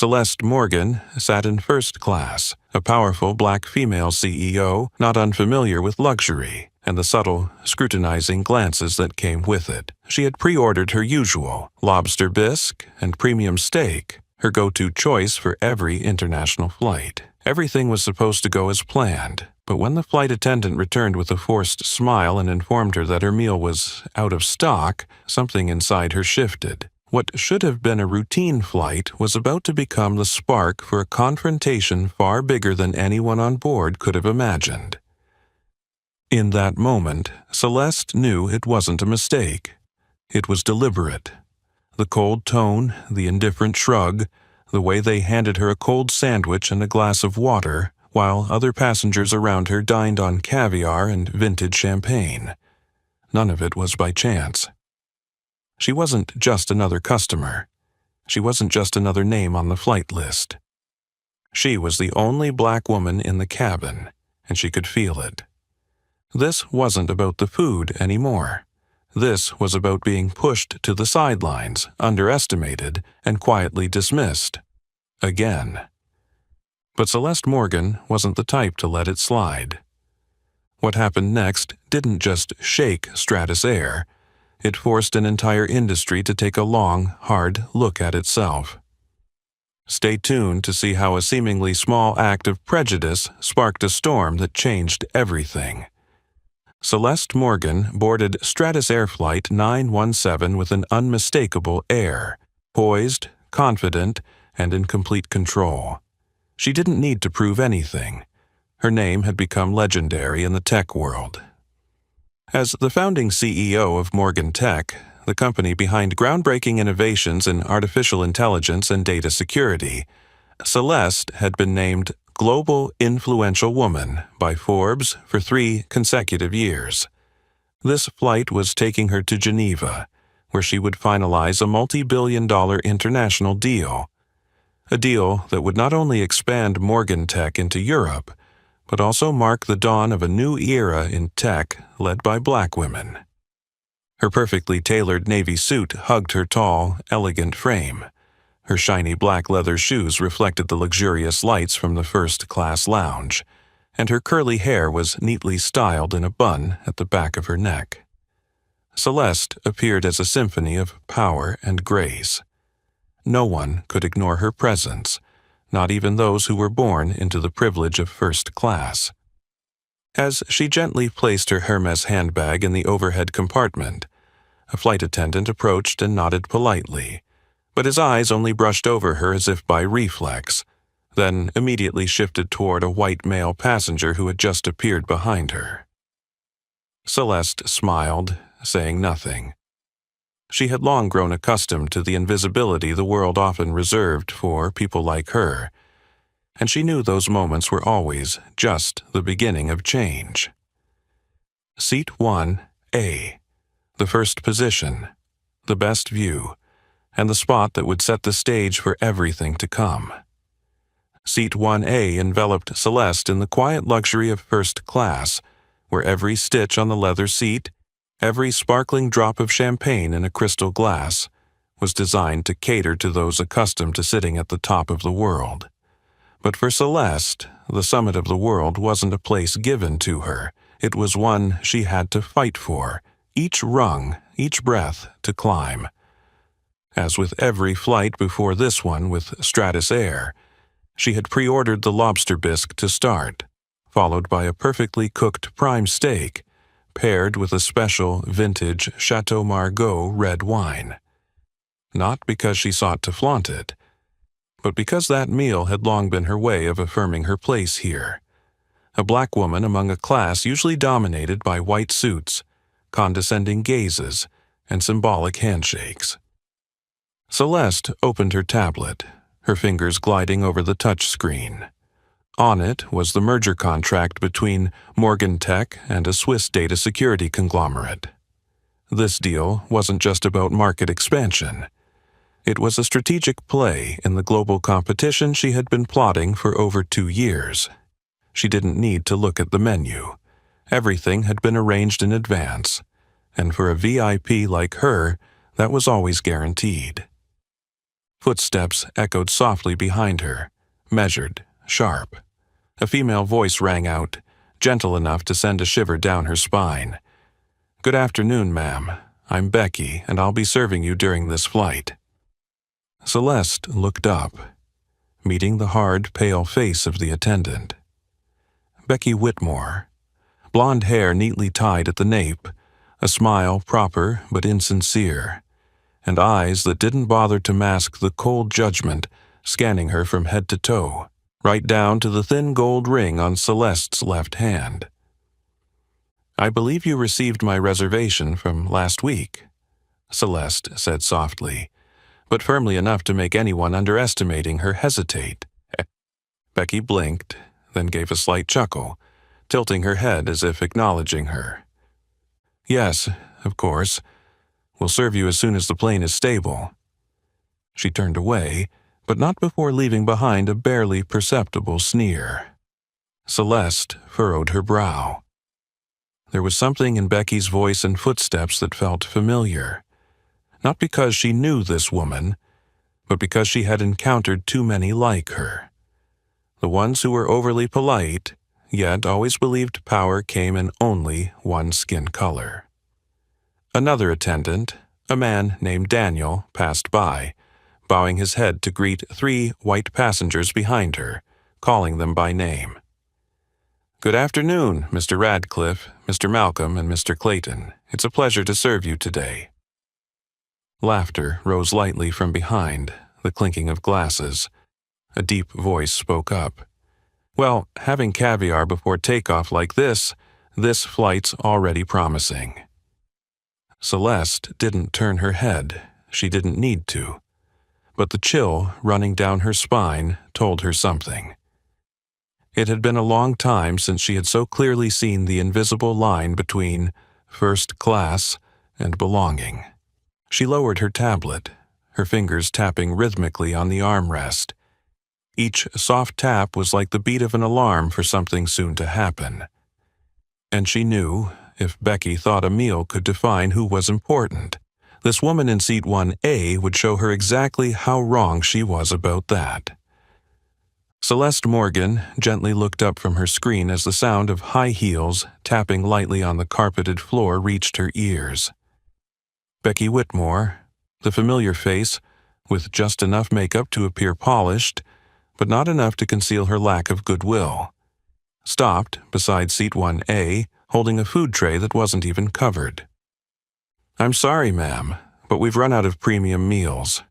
Celeste Morgan sat in first class, a powerful black female CEO not unfamiliar with luxury and the subtle, scrutinizing glances that came with it. She had pre-ordered her usual lobster bisque and premium steak, her go-to choice for every international flight. Everything was supposed to go as planned, but when the flight attendant returned with a forced smile and informed her that her meal was out of stock, something inside her shifted. What should have been a routine flight was about to become the spark for a confrontation far bigger than anyone on board could have imagined. In that moment, Celeste knew it wasn't a mistake. It was deliberate. The cold tone, the indifferent shrug, the way they handed her a cold sandwich and a glass of water, while other passengers around her dined on caviar and vintage champagne. None of it was by chance. She wasn't just another customer. She wasn't just another name on the flight list. She was the only black woman in the cabin, and she could feel it. This wasn't about the food anymore. This was about being pushed to the sidelines, underestimated, and quietly dismissed. Again. But Celeste Morgan wasn't the type to let it slide. What happened next didn't just shake Stratus Air. It forced an entire industry to take a long, hard look at itself. Stay tuned to see how a seemingly small act of prejudice sparked a storm that changed everything. Celeste Morgan boarded Stratus Air Flight 917 with an unmistakable air, poised, confident, and in complete control. She didn't need to prove anything. Her name had become legendary in the tech world. As the founding CEO of Morgan Tech, the company behind groundbreaking innovations in artificial intelligence and data security, Celeste had been named Global Influential Woman by Forbes for 3 consecutive years. This flight was taking her to Geneva, where she would finalize a multi-billion-dollar international deal. A deal that would not only expand Morgan Tech into Europe, but also mark the dawn of a new era in tech led by black women. Her perfectly tailored navy suit hugged her tall, elegant frame. Her shiny black leather shoes reflected the luxurious lights from the first-class lounge, and her curly hair was neatly styled in a bun at the back of her neck. Celeste appeared as a symphony of power and grace. No one could ignore her presence, not even those who were born into the privilege of first class. As she gently placed her Hermes handbag in the overhead compartment, a flight attendant approached and nodded politely, but his eyes only brushed over her as if by reflex, then immediately shifted toward a white male passenger who had just appeared behind her. Celeste smiled, saying nothing. She had long grown accustomed to the invisibility the world often reserved for people like her, and she knew those moments were always just the beginning of change. Seat 1A, the first position, the best view, and the spot that would set the stage for everything to come. Seat 1A enveloped Celeste in the quiet luxury of first class, where every stitch on the leather seat, every sparkling drop of champagne in a crystal glass, was designed to cater to those accustomed to sitting at the top of the world. But for Celeste, the summit of the world wasn't a place given to her. It was one she had to fight for, each rung, each breath to climb. As with every flight before this one with Stratus Air, she had pre-ordered the lobster bisque to start, followed by a perfectly cooked prime steak, paired with a special vintage Chateau Margaux red wine. Not because she sought to flaunt it, but because that meal had long been her way of affirming her place here. A black woman among a class usually dominated by white suits, condescending gazes, and symbolic handshakes. Celeste opened her tablet, her fingers gliding over the touch screen. On it was the merger contract between Morgan Tech and a Swiss data security conglomerate. This deal wasn't just about market expansion. It was a strategic play in the global competition she had been plotting for over 2 years. She didn't need to look at the menu. Everything had been arranged in advance, and for a VIP like her, that was always guaranteed. Footsteps echoed softly behind her, measured, sharp. A female voice rang out, gentle enough to send a shiver down her spine. "Good afternoon, ma'am. I'm Becky, and I'll be serving you during this flight." Celeste looked up, meeting the hard, pale face of the attendant. Becky Whitmore. Blonde hair neatly tied at the nape, a smile proper but insincere, and eyes that didn't bother to mask the cold judgment scanning her from head to toe, right down to the thin gold ring on Celeste's left hand. "I believe you received my reservation from last week," Celeste said softly, but firmly enough to make anyone underestimating her hesitate. Becky blinked, then gave a slight chuckle, tilting her head as if acknowledging her. "Yes, of course. We'll serve you as soon as the plane is stable." She turned away, but not before leaving behind a barely perceptible sneer. Celeste furrowed her brow. There was something in Becky's voice and footsteps that felt familiar, not because she knew this woman, but because she had encountered too many like her. The ones who were overly polite, yet always believed power came in only one skin color. Another attendant, a man named Daniel, passed by, bowing his head to greet 3 white passengers behind her, calling them by name. "Good afternoon, Mr. Radcliffe, Mr. Malcolm, and Mr. Clayton. It's a pleasure to serve you today." Laughter rose lightly from behind, the clinking of glasses. A deep voice spoke up. "Well, having caviar before takeoff like this flight's already promising." Celeste didn't turn her head. She didn't need to. But the chill running down her spine told her something. It had been a long time since she had so clearly seen the invisible line between first class and belonging. She lowered her tablet, her fingers tapping rhythmically on the armrest. Each soft tap was like the beat of an alarm for something soon to happen. And she knew, if Becky thought a meal could define who was important, this woman in seat 1A would show her exactly how wrong she was about that. Celeste Morgan gently looked up from her screen as the sound of high heels tapping lightly on the carpeted floor reached her ears. Becky Whitmore, the familiar face, with just enough makeup to appear polished, but not enough to conceal her lack of goodwill, stopped beside seat 1A, holding a food tray that wasn't even covered. "I'm sorry, ma'am, but we've run out of premium meals.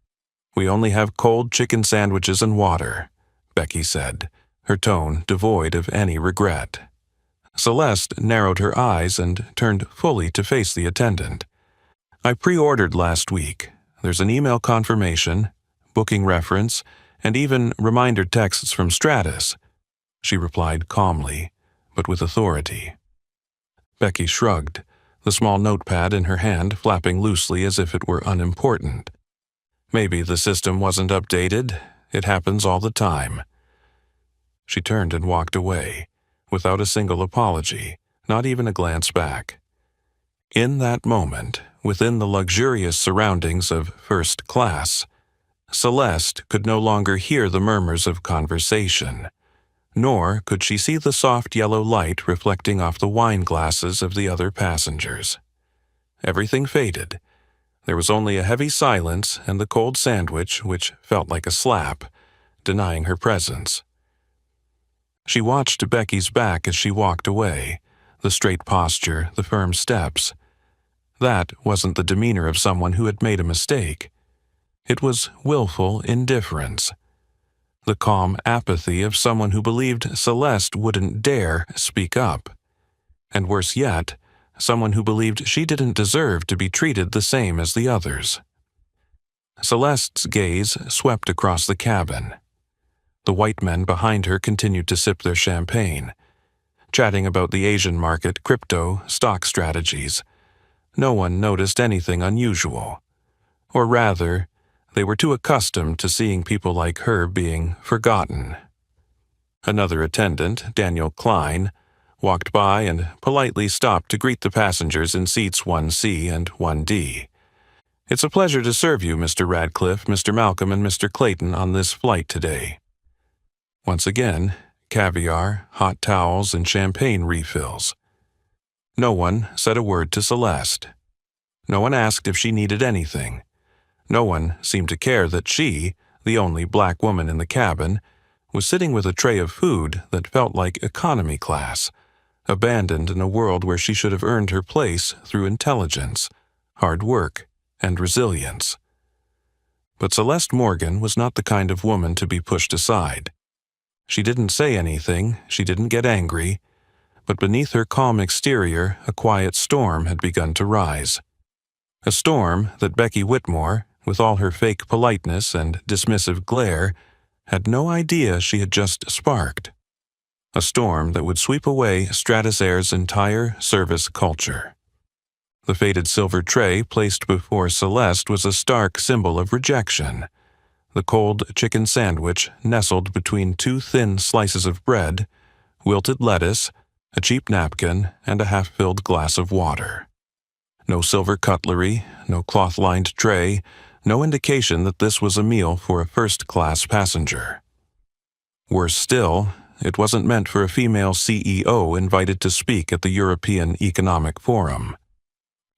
We only have cold chicken sandwiches and water," Becky said, her tone devoid of any regret. Celeste narrowed her eyes and turned fully to face the attendant. "I pre-ordered last week. There's an email confirmation, booking reference, and even reminder texts from Stratus," she replied calmly, but with authority. Becky shrugged, the small notepad in her hand flapping loosely as if it were unimportant. Maybe the system wasn't updated. It happens all the time. She turned and walked away, without a single apology, not even a glance back. In that moment, within the luxurious surroundings of first class, Celeste could no longer hear the murmurs of conversation, nor could she see the soft yellow light reflecting off the wine glasses of the other passengers. Everything faded. There was only a heavy silence and the cold sandwich, which felt like a slap, denying her presence. She watched Becky's back as she walked away, the straight posture, the firm steps. That wasn't the demeanor of someone who had made a mistake. It was willful indifference. The calm apathy of someone who believed Celeste wouldn't dare speak up. And worse yet, someone who believed she didn't deserve to be treated the same as the others. Celeste's gaze swept across the cabin. The white men behind her continued to sip their champagne, chatting about the Asian market, crypto, stock strategies. No one noticed anything unusual. Or rather, they were too accustomed to seeing people like her being forgotten. Another attendant, Daniel Klein, walked by and politely stopped to greet the passengers in seats 1C and 1D. "It's a pleasure to serve you, Mr. Radcliffe, Mr. Malcolm, and Mr. Clayton on this flight today." Once again, caviar, hot towels, and champagne refills. No one said a word to Celeste. No one asked if she needed anything. No one seemed to care that she, the only black woman in the cabin, was sitting with a tray of food that felt like economy class, abandoned in a world where she should have earned her place through intelligence, hard work, and resilience. But Celeste Morgan was not the kind of woman to be pushed aside. She didn't say anything, she didn't get angry, but beneath her calm exterior a quiet storm had begun to rise. A storm that Becky Whitmore, with all her fake politeness and dismissive glare, had no idea she had just sparked. A storm that would sweep away Stratasair's entire service culture. The faded silver tray placed before Celeste was a stark symbol of rejection. The cold chicken sandwich nestled between two thin slices of bread, wilted lettuce, a cheap napkin, and a half-filled glass of water. No silver cutlery, no cloth-lined tray, no indication that this was a meal for a first-class passenger. Worse still, it wasn't meant for a female CEO invited to speak at the European Economic Forum.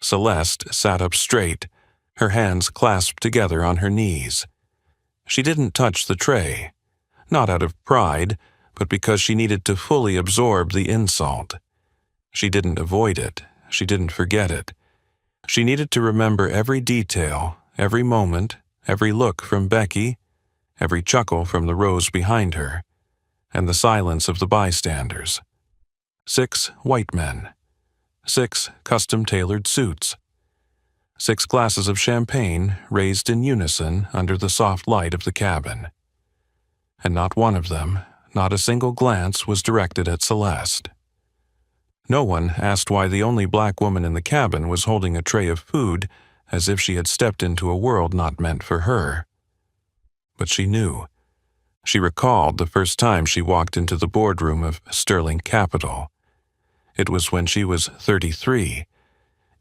Celeste sat up straight, her hands clasped together on her knees. She didn't touch the tray, not out of pride, but because she needed to fully absorb the insult. She didn't avoid it, she didn't forget it. She needed to remember every detail, every moment, every look from Becky, every chuckle from the rows behind her, and the silence of the bystanders. 6 white men. 6 custom-tailored suits. 6 glasses of champagne raised in unison under the soft light of the cabin. And not one of them, not a single glance was directed at Celeste. No one asked why the only black woman in the cabin was holding a tray of food as if she had stepped into a world not meant for her. But she knew. She recalled the first time she walked into the boardroom of Sterling Capital. It was when she was 33,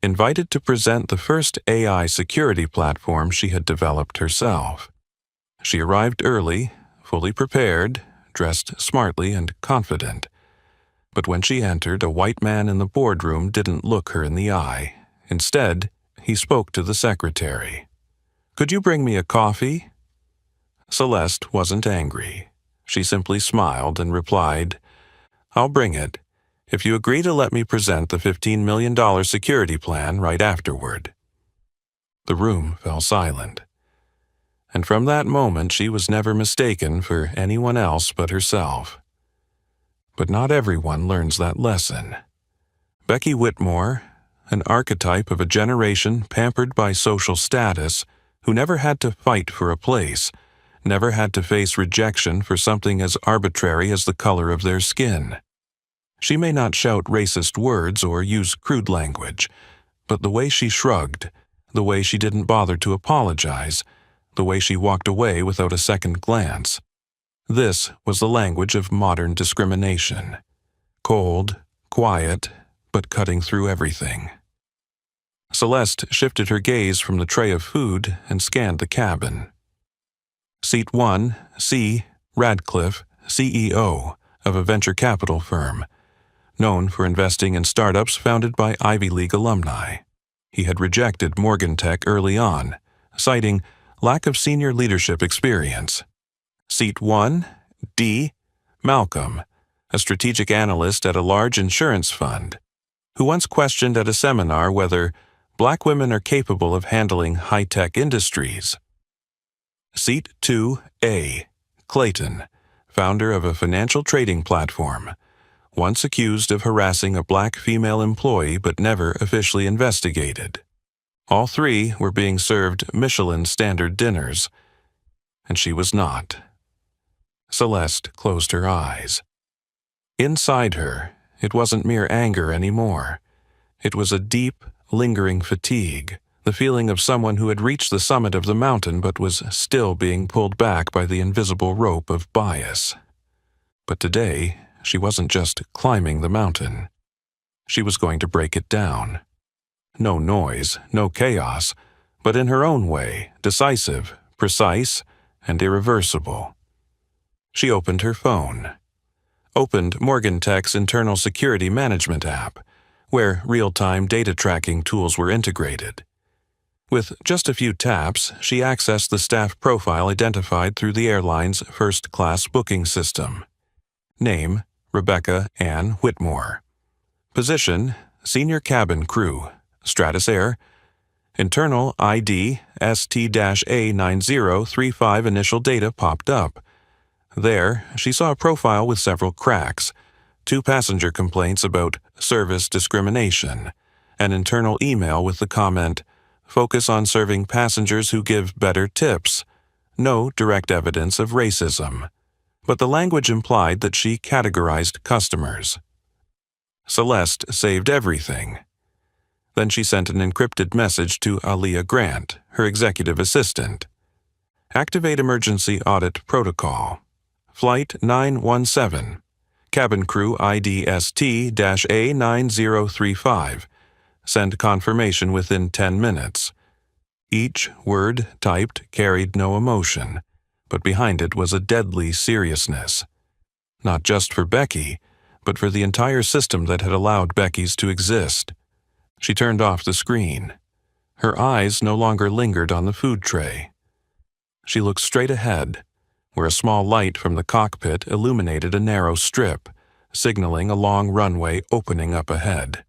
invited to present the first AI security platform she had developed herself. She arrived early, fully prepared, dressed smartly and confident. But when she entered, a white man in the boardroom didn't look her in the eye. Instead, he spoke to the secretary. "Could you bring me a coffee?" Celeste wasn't angry. She simply smiled and replied, "I'll bring it, if you agree to let me present the $15 million security plan right afterward." The room fell silent. And from that moment she was never mistaken for anyone else but herself. But not everyone learns that lesson. Becky Whitmore, an archetype of a generation pampered by social status, who never had to fight for a place, never had to face rejection for something as arbitrary as the color of their skin. She may not shout racist words or use crude language, but the way she shrugged, the way she didn't bother to apologize, the way she walked away without a second glance, this was the language of modern discrimination. Cold, quiet, but cutting through everything. Celeste shifted her gaze from the tray of food and scanned the cabin. Seat 1, C. Radcliffe, CEO of a venture capital firm, known for investing in startups founded by Ivy League alumni. He had rejected Morgantech early on, citing lack of senior leadership experience. Seat 1, D. Malcolm, a strategic analyst at a large insurance fund, who once questioned at a seminar whether black women are capable of handling high-tech industries. Seat 2A, Clayton, founder of a financial trading platform, once accused of harassing a black female employee but never officially investigated. All 3 were being served Michelin standard dinners, and she was not. Celeste closed her eyes. Inside her, it wasn't mere anger anymore. It was a deep, lingering fatigue, the feeling of someone who had reached the summit of the mountain but was still being pulled back by the invisible rope of bias. But today, she wasn't just climbing the mountain. She was going to break it down. No noise, no chaos, but in her own way, decisive, precise, and irreversible. She opened her phone. Opened Morgantech's internal security management app, where real-time data tracking tools were integrated. With just a few taps, she accessed the staff profile identified through the airline's first-class booking system. Name, Rebecca Ann Whitmore. Position, Senior Cabin Crew, Stratus Air. Internal ID ST-A9035 initial data popped up. There, she saw a profile with several cracks, 2 passenger complaints about service discrimination, an internal email with the comment, "Focus on serving passengers who give better tips." No direct evidence of racism, but the language implied that she categorized customers. Celeste saved everything. Then she sent an encrypted message to Aaliyah Grant, her executive assistant. Activate emergency audit protocol. Flight 917. Cabin crew ID ST-A9035. Send confirmation within 10 minutes. Each word typed carried no emotion, but behind it was a deadly seriousness. Not just for Becky, but for the entire system that had allowed Becky's to exist. She turned off the screen. Her eyes no longer lingered on the food tray. She looked straight ahead, where a small light from the cockpit illuminated a narrow strip, signaling a long runway opening up ahead.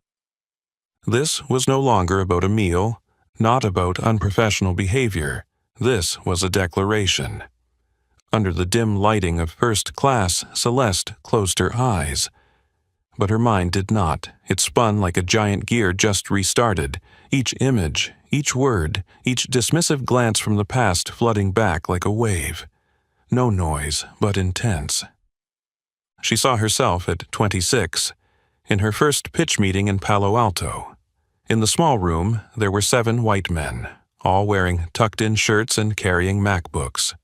This was no longer about a meal, not about unprofessional behavior. This was a declaration. Under the dim lighting of first class, Celeste closed her eyes. But her mind did not. It spun like a giant gear just restarted, each image, each word, each dismissive glance from the past flooding back like a wave. No noise, but intense. She saw herself at 26, in her first pitch meeting in Palo Alto. In the small room, there were 7 white men, all wearing tucked-in shirts and carrying MacBooks.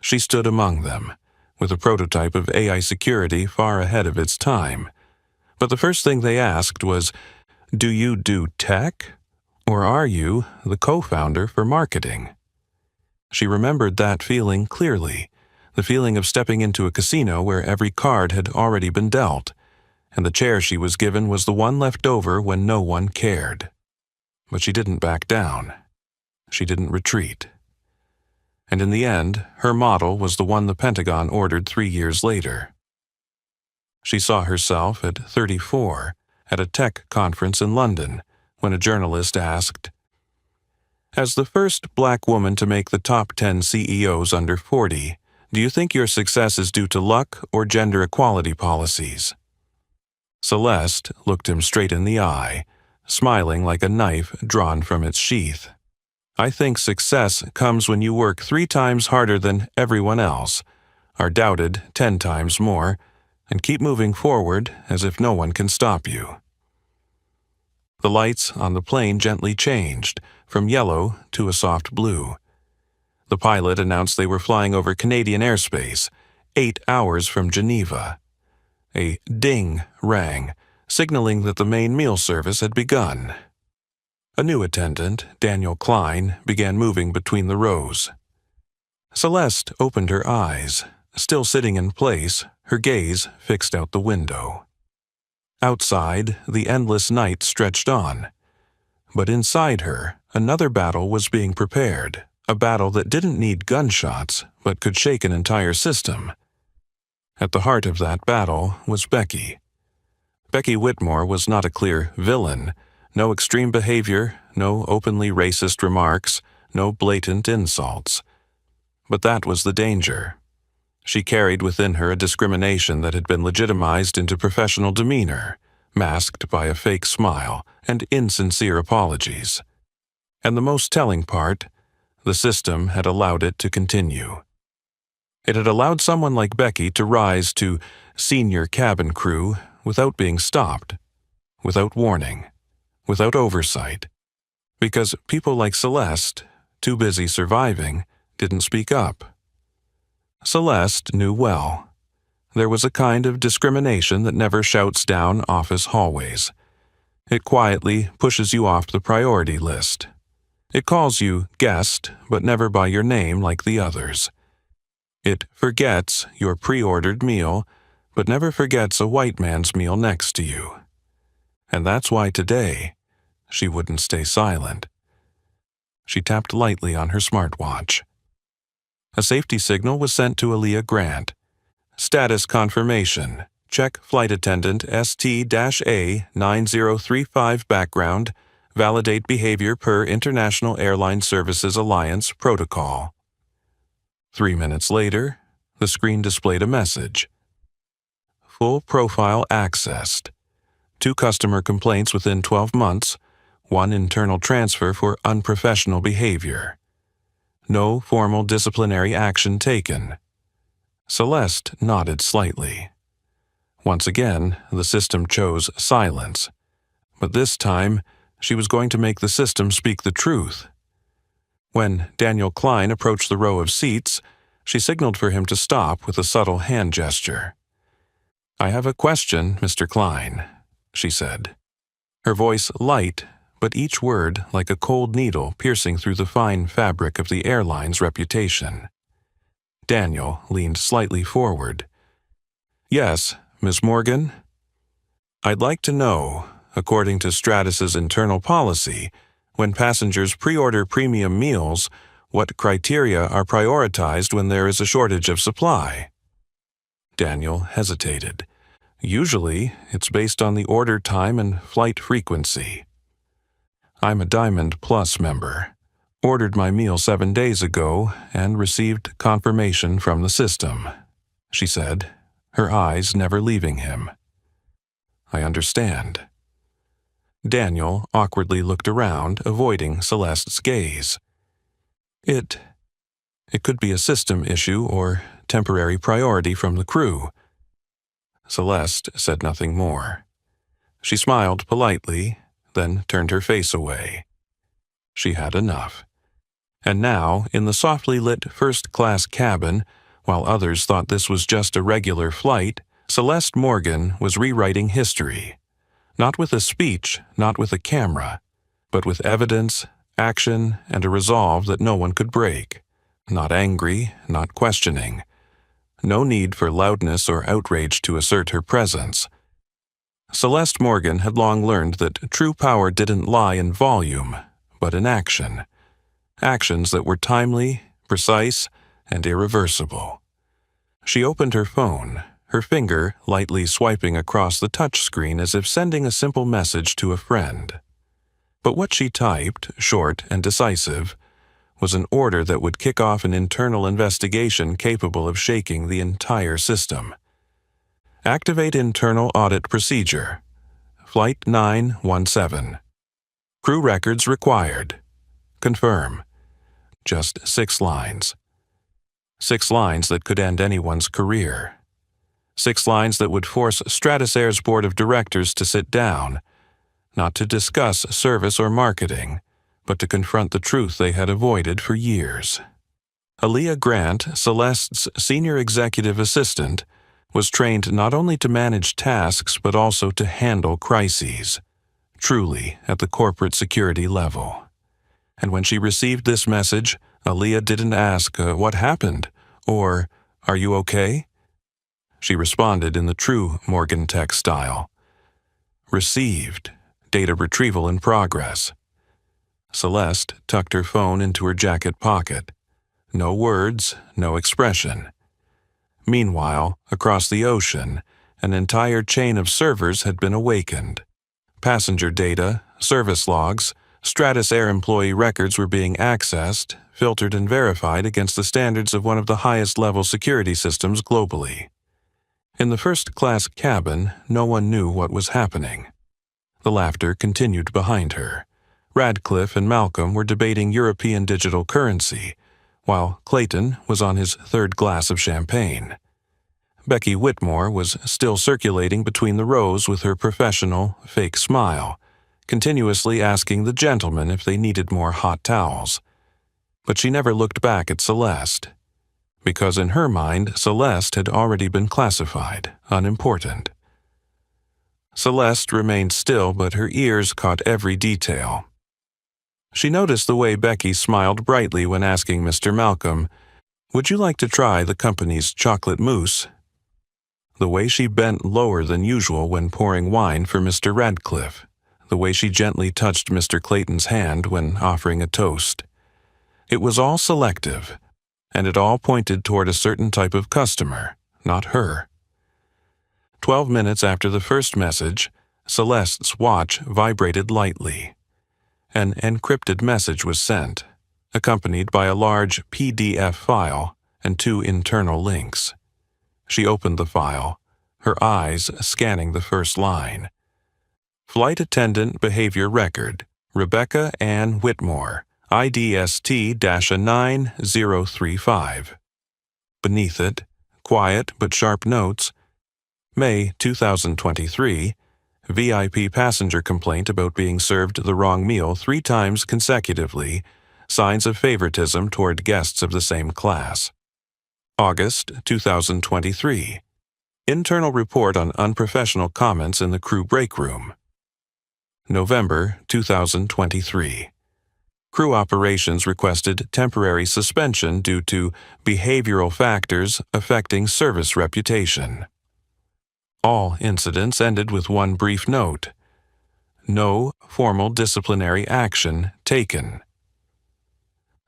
She stood among them, with a prototype of AI security far ahead of its time. But the first thing they asked was, "Do you do tech? Or are you the co-founder for marketing?" She remembered that feeling clearly, the feeling of stepping into a casino where every card had already been dealt, and the chair she was given was the one left over when no one cared. But she didn't back down. She didn't retreat. And in the end, her model was the one the Pentagon ordered 3 years later. She saw herself at 34 at a tech conference in London when a journalist asked, "As the first black woman to make the top 10 CEOs under 40, do you think your success is due to luck or gender equality policies?" Celeste looked him straight in the eye, smiling like a knife drawn from its sheath. "I think success comes when you work 3 times harder than everyone else, are doubted 10 times more, and keep moving forward as if no one can stop you." The lights on the plane gently changed, from yellow to a soft blue. The pilot announced they were flying over Canadian airspace, 8 hours from Geneva. A ding rang, signaling that the main meal service had begun. A new attendant, Daniel Klein, began moving between the rows. Celeste opened her eyes, still sitting in place, her gaze fixed out the window. Outside, the endless night stretched on. But inside her, another battle was being prepared, a battle that didn't need gunshots, but could shake an entire system. At the heart of that battle was Becky. Becky Whitmore was not a clear villain, no extreme behavior, no openly racist remarks, no blatant insults. But that was the danger. She carried within her a discrimination that had been legitimized into professional demeanor, masked by a fake smile and insincere apologies. And the most telling part, the system had allowed it to continue. It had allowed someone like Becky to rise to senior cabin crew without being stopped, without warning, without oversight, because people like Celeste, too busy surviving, didn't speak up. Celeste knew well. There was a kind of discrimination that never shouts down office hallways. It quietly pushes you off the priority list. It calls you guest, but never by your name like the others. It forgets your pre-ordered meal, but never forgets a white man's meal next to you. And that's why today, she wouldn't stay silent. She tapped lightly on her smartwatch. A safety signal was sent to Aaliyah Grant. Status confirmation. Check flight attendant ST-A9035 background. Validate behavior per International Airline Services Alliance protocol. 3 minutes later, the screen displayed a message. Full profile accessed. 2 customer complaints within 12 months, 1 internal transfer for unprofessional behavior. No formal disciplinary action taken. Celeste nodded slightly. Once again, the system chose silence, but this time she was going to make the system speak the truth. When Daniel Klein approached the row of seats, she signaled for him to stop with a subtle hand gesture. "I have a question, Mr. Klein," she said. Her voice light, but each word like a cold needle piercing through the fine fabric of the airline's reputation. Daniel leaned slightly forward. "Yes, Miss Morgan? I'd like to know, according to Stratus's internal policy, when passengers pre-order premium meals, what criteria are prioritized when there is a shortage of supply?" Daniel hesitated. "Usually, it's based on the order time and flight frequency. I'm a Diamond Plus member. Ordered my meal 7 days ago and received confirmation from the system," she said, her eyes never leaving him. "I understand." Daniel awkwardly looked around, avoiding Celeste's gaze. It could be a system issue or temporary priority from the crew." Celeste said nothing more. She smiled politely, then turned her face away. She had enough. And now, in the softly lit first-class cabin, while others thought this was just a regular flight, Celeste Morgan was rewriting history. Not with a speech, not with a camera, but with evidence, action, and a resolve that no one could break. Not angry, not questioning. No need for loudness or outrage to assert her presence. Celeste Morgan had long learned that true power didn't lie in volume, but in action. Actions that were timely, precise, and irreversible. She opened her phone, her finger lightly swiping across the touchscreen as if sending a simple message to a friend. But what she typed, short and decisive, was an order that would kick off an internal investigation capable of shaking the entire system. Activate internal audit procedure. Flight 917. Crew records required. Confirm. Just 6 lines. 6 lines that could end anyone's career. 6 lines that would force Stratus Air's board of directors to sit down, not to discuss service or marketing, but to confront the truth they had avoided for years. Aaliyah Grant, Celeste's senior executive assistant, was trained not only to manage tasks but also to handle crises, truly at the corporate security level. And when she received this message, Aaliyah didn't ask, "What happened?" or "Are you okay?" She responded in the true Morgan Tech style. "Received. Data retrieval in progress." Celeste tucked her phone into her jacket pocket. No words, no expression. Meanwhile, across the ocean, an entire chain of servers had been awakened. Passenger data, service logs, Stratus Air employee records were being accessed, filtered and verified against the standards of one of the highest-level security systems globally. In the first-class cabin, no one knew what was happening. The laughter continued behind her. Radcliffe and Malcolm were debating European digital currency, while Clayton was on his 3rd glass of champagne. Becky Whitmore was still circulating between the rows with her professional, fake smile, continuously asking the gentlemen if they needed more hot towels. But she never looked back at Celeste, because in her mind, Celeste had already been classified unimportant. Celeste remained still, but her ears caught every detail. She noticed the way Becky smiled brightly when asking Mr. Malcolm, "Would you like to try the company's chocolate mousse?" The way she bent lower than usual when pouring wine for Mr. Radcliffe. The way she gently touched Mr. Clayton's hand when offering a toast. It was all selective, and it all pointed toward a certain type of customer, not her. 12 minutes after the first message, Celeste's watch vibrated lightly. An encrypted message was sent, accompanied by a large PDF file and 2 internal links. She opened the file, her eyes scanning the first line. Flight Attendant Behavior Record, Rebecca Ann Whitmore, IDST-9035. Beneath it, quiet but sharp notes, May 2023, VIP passenger complaint about being served the wrong meal 3 times consecutively, signs of favoritism toward guests of the same class. August 2023, internal report on unprofessional comments in the crew break room. November 2023, crew operations requested temporary suspension due to behavioral factors affecting service reputation. All incidents ended with one brief note: no formal disciplinary action taken.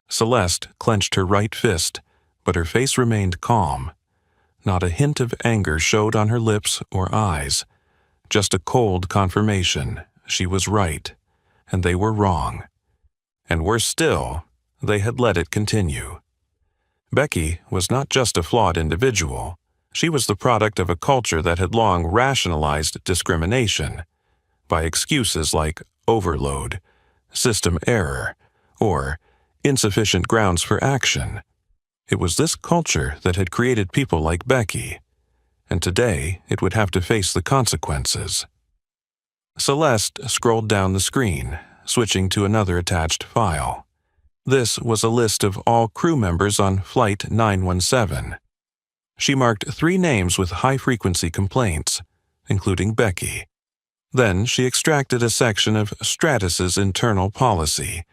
Celeste clenched her right fist, but her face remained calm. Not a hint of anger showed on her lips or eyes, just a cold confirmation she was right, and they were wrong. And worse still, they had let it continue. Becky was not just a flawed individual. She was the product of a culture that had long rationalized discrimination by excuses like overload, system error, or insufficient grounds for action. It was this culture that had created people like Becky, and today it would have to face the consequences. Celeste scrolled down the screen, switching to another attached file. This was a list of all crew members on Flight 917. She marked 3 names with high-frequency complaints, including Becky. Then she extracted a section of Stratus's internal policy.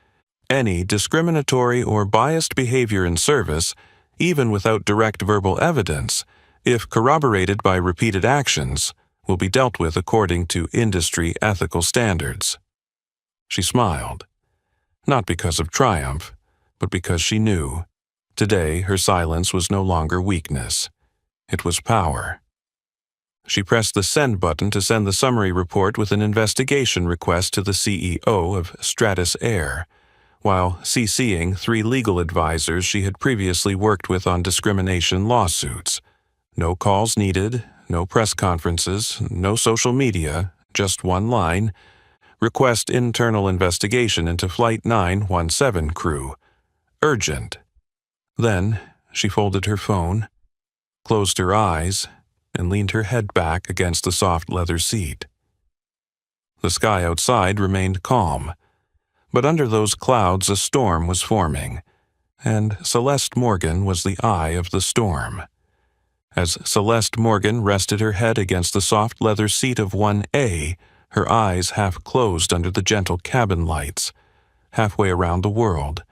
Any discriminatory or biased behavior in service, even without direct verbal evidence, if corroborated by repeated actions, will be dealt with according to industry ethical standards. She smiled, not because of triumph, but because she knew. Today her silence was no longer weakness. It was power. She pressed the send button to send the summary report with an investigation request to the CEO of Stratus Air, while CCing 3 legal advisors she had previously worked with on discrimination lawsuits. No calls needed, no press conferences, no social media, just one line: request internal investigation into Flight 917 crew. Urgent. Then she folded her phone, closed her eyes, and leaned her head back against the soft leather seat. The sky outside remained calm, but under those clouds a storm was forming, and Celeste Morgan was the eye of the storm. As Celeste Morgan rested her head against the soft leather seat of 1A, her eyes half closed under the gentle cabin lights. Halfway around the world,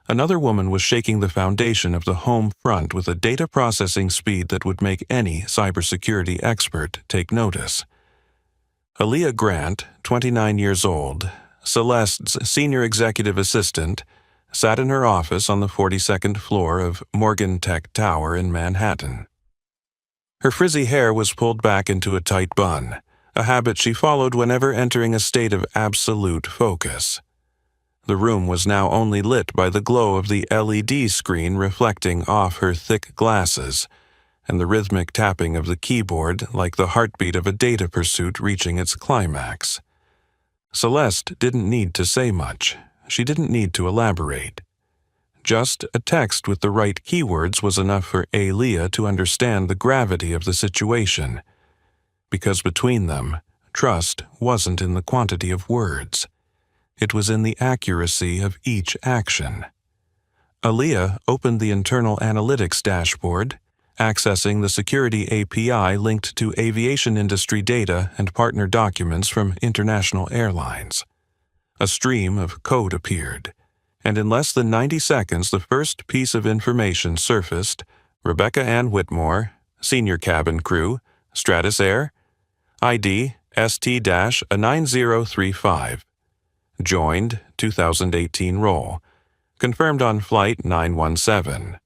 another woman was shaking the foundation of the home front with a data processing speed that would make any cybersecurity expert take notice. Aaliyah Grant, 29 years old, Celeste's senior executive assistant, sat in her office on the 42nd floor of Morgan Tech Tower in Manhattan. Her frizzy hair was pulled back into a tight bun, a habit she followed whenever entering a state of absolute focus. The room was now only lit by the glow of the LED screen reflecting off her thick glasses, and the rhythmic tapping of the keyboard like the heartbeat of a data pursuit reaching its climax. Celeste didn't need to say much. She didn't need to elaborate. Just a text with the right keywords was enough for Aaliyah to understand the gravity of the situation, because between them, trust wasn't in the quantity of words. It was in the accuracy of each action. Aaliyah opened the internal analytics dashboard, accessing the security API linked to aviation industry data and partner documents from international airlines. A stream of code appeared, and in less than 90 seconds the first piece of information surfaced: Rebecca Ann Whitmore, senior cabin crew, Stratus Air, ID ST-9035. Joined 2018 roll. Confirmed on Flight 917.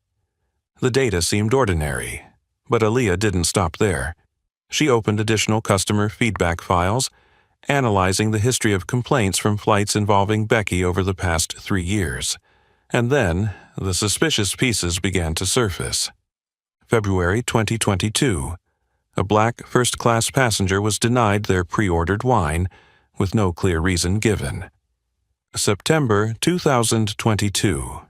The data seemed ordinary, but Aaliyah didn't stop there. She opened additional customer feedback files, analyzing the history of complaints from flights involving Becky over the past 3 years. And then, the suspicious pieces began to surface. February 2022. A black first-class passenger was denied their pre-ordered wine, with no clear reason given. September 2022.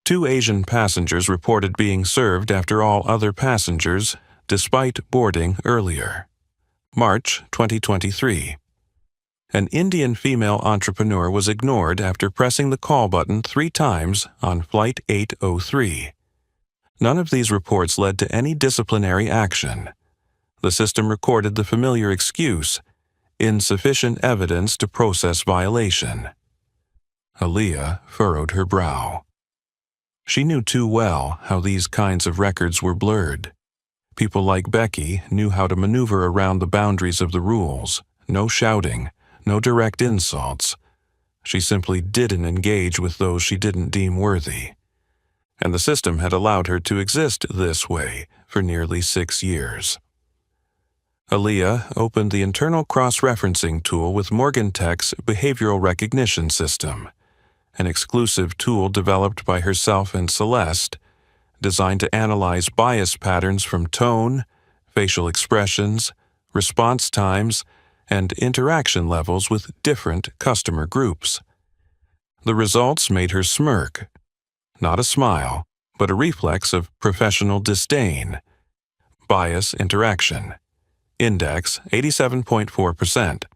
2 Asian passengers reported being served after all other passengers, despite boarding earlier. March 2023. An Indian female entrepreneur was ignored after pressing the call button 3 times on Flight 803. None of these reports led to any disciplinary action. The system recorded the familiar excuse: insufficient evidence to process violation. Aaliyah furrowed her brow. She knew too well how these kinds of records were blurred. People like Becky knew how to maneuver around the boundaries of the rules. No shouting, no direct insults. She simply didn't engage with those she didn't deem worthy. And the system had allowed her to exist this way for nearly 6 years. Aaliyah opened the internal cross-referencing tool with Morgantech's behavioral recognition system, an exclusive tool developed by herself and Celeste, designed to analyze bias patterns from tone, facial expressions, response times, and interaction levels with different customer groups. The results made her smirk. Not a smile, but a reflex of professional disdain. Bias interaction. Index 87.4%.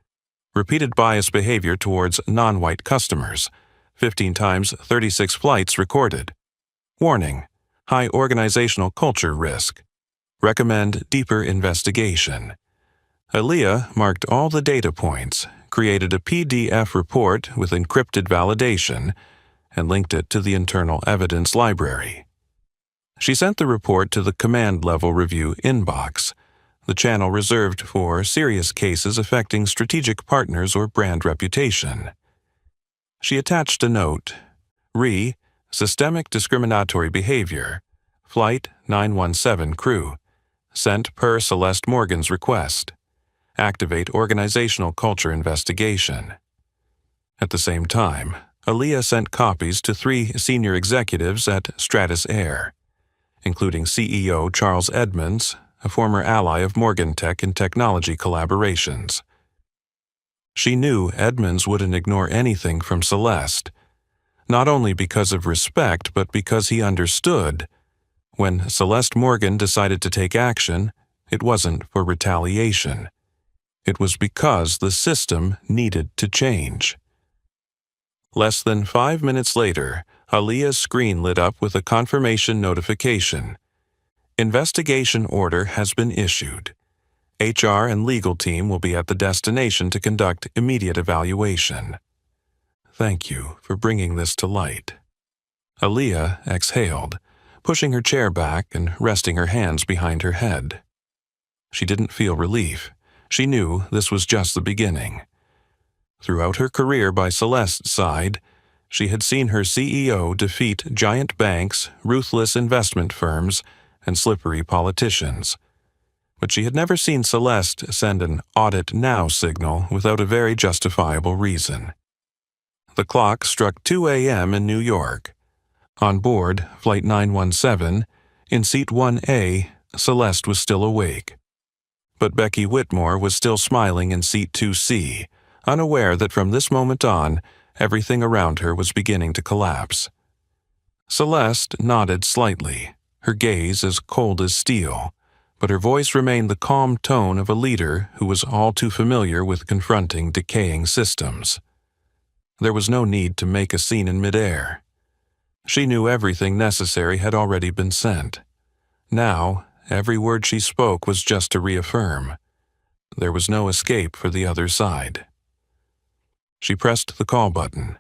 Repeated bias behavior towards non-white customers. 15 times 36 flights recorded. Warning: high organizational culture risk. Recommend deeper investigation. Aaliyah marked all the data points, created a PDF report with encrypted validation, and linked it to the internal evidence library. She sent the report to the command-level review inbox, the channel reserved for serious cases affecting strategic partners or brand reputation. She attached a note: Systemic discriminatory behavior. Flight 917 crew. Sent per Celeste Morgan's request. Activate organizational culture investigation. At the same time, Aaliyah sent copies to 3 senior executives at Stratus Air, including CEO Charles Edmonds, a former ally of Morgantech in technology collaborations. She knew Edmonds wouldn't ignore anything from Celeste, not only because of respect but because he understood. When Celeste Morgan decided to take action, it wasn't for retaliation. It was because the system needed to change. Less than 5 minutes later, Aaliyah's screen lit up with a confirmation notification. Investigation order has been issued. HR and legal team will be at the destination to conduct immediate evaluation. Thank you for bringing this to light. Aaliyah exhaled, pushing her chair back and resting her hands behind her head. She didn't feel relief. She knew this was just the beginning. Throughout her career by Celeste's side, she had seen her CEO defeat giant banks, ruthless investment firms, and slippery politicians. But she had never seen Celeste send an audit now signal without a very justifiable reason. The clock struck 2 a.m. in New York. On board Flight 917, in Seat 1A, Celeste was still awake. But Becky Whitmore was still smiling in Seat 2C, unaware that from this moment on, everything around her was beginning to collapse. Celeste nodded slightly, her gaze as cold as steel, but her voice remained the calm tone of a leader who was all too familiar with confronting decaying systems. There was no need to make a scene in midair. She knew everything necessary had already been sent. Now, every word she spoke was just to reaffirm. There was no escape for the other side. She pressed the call button.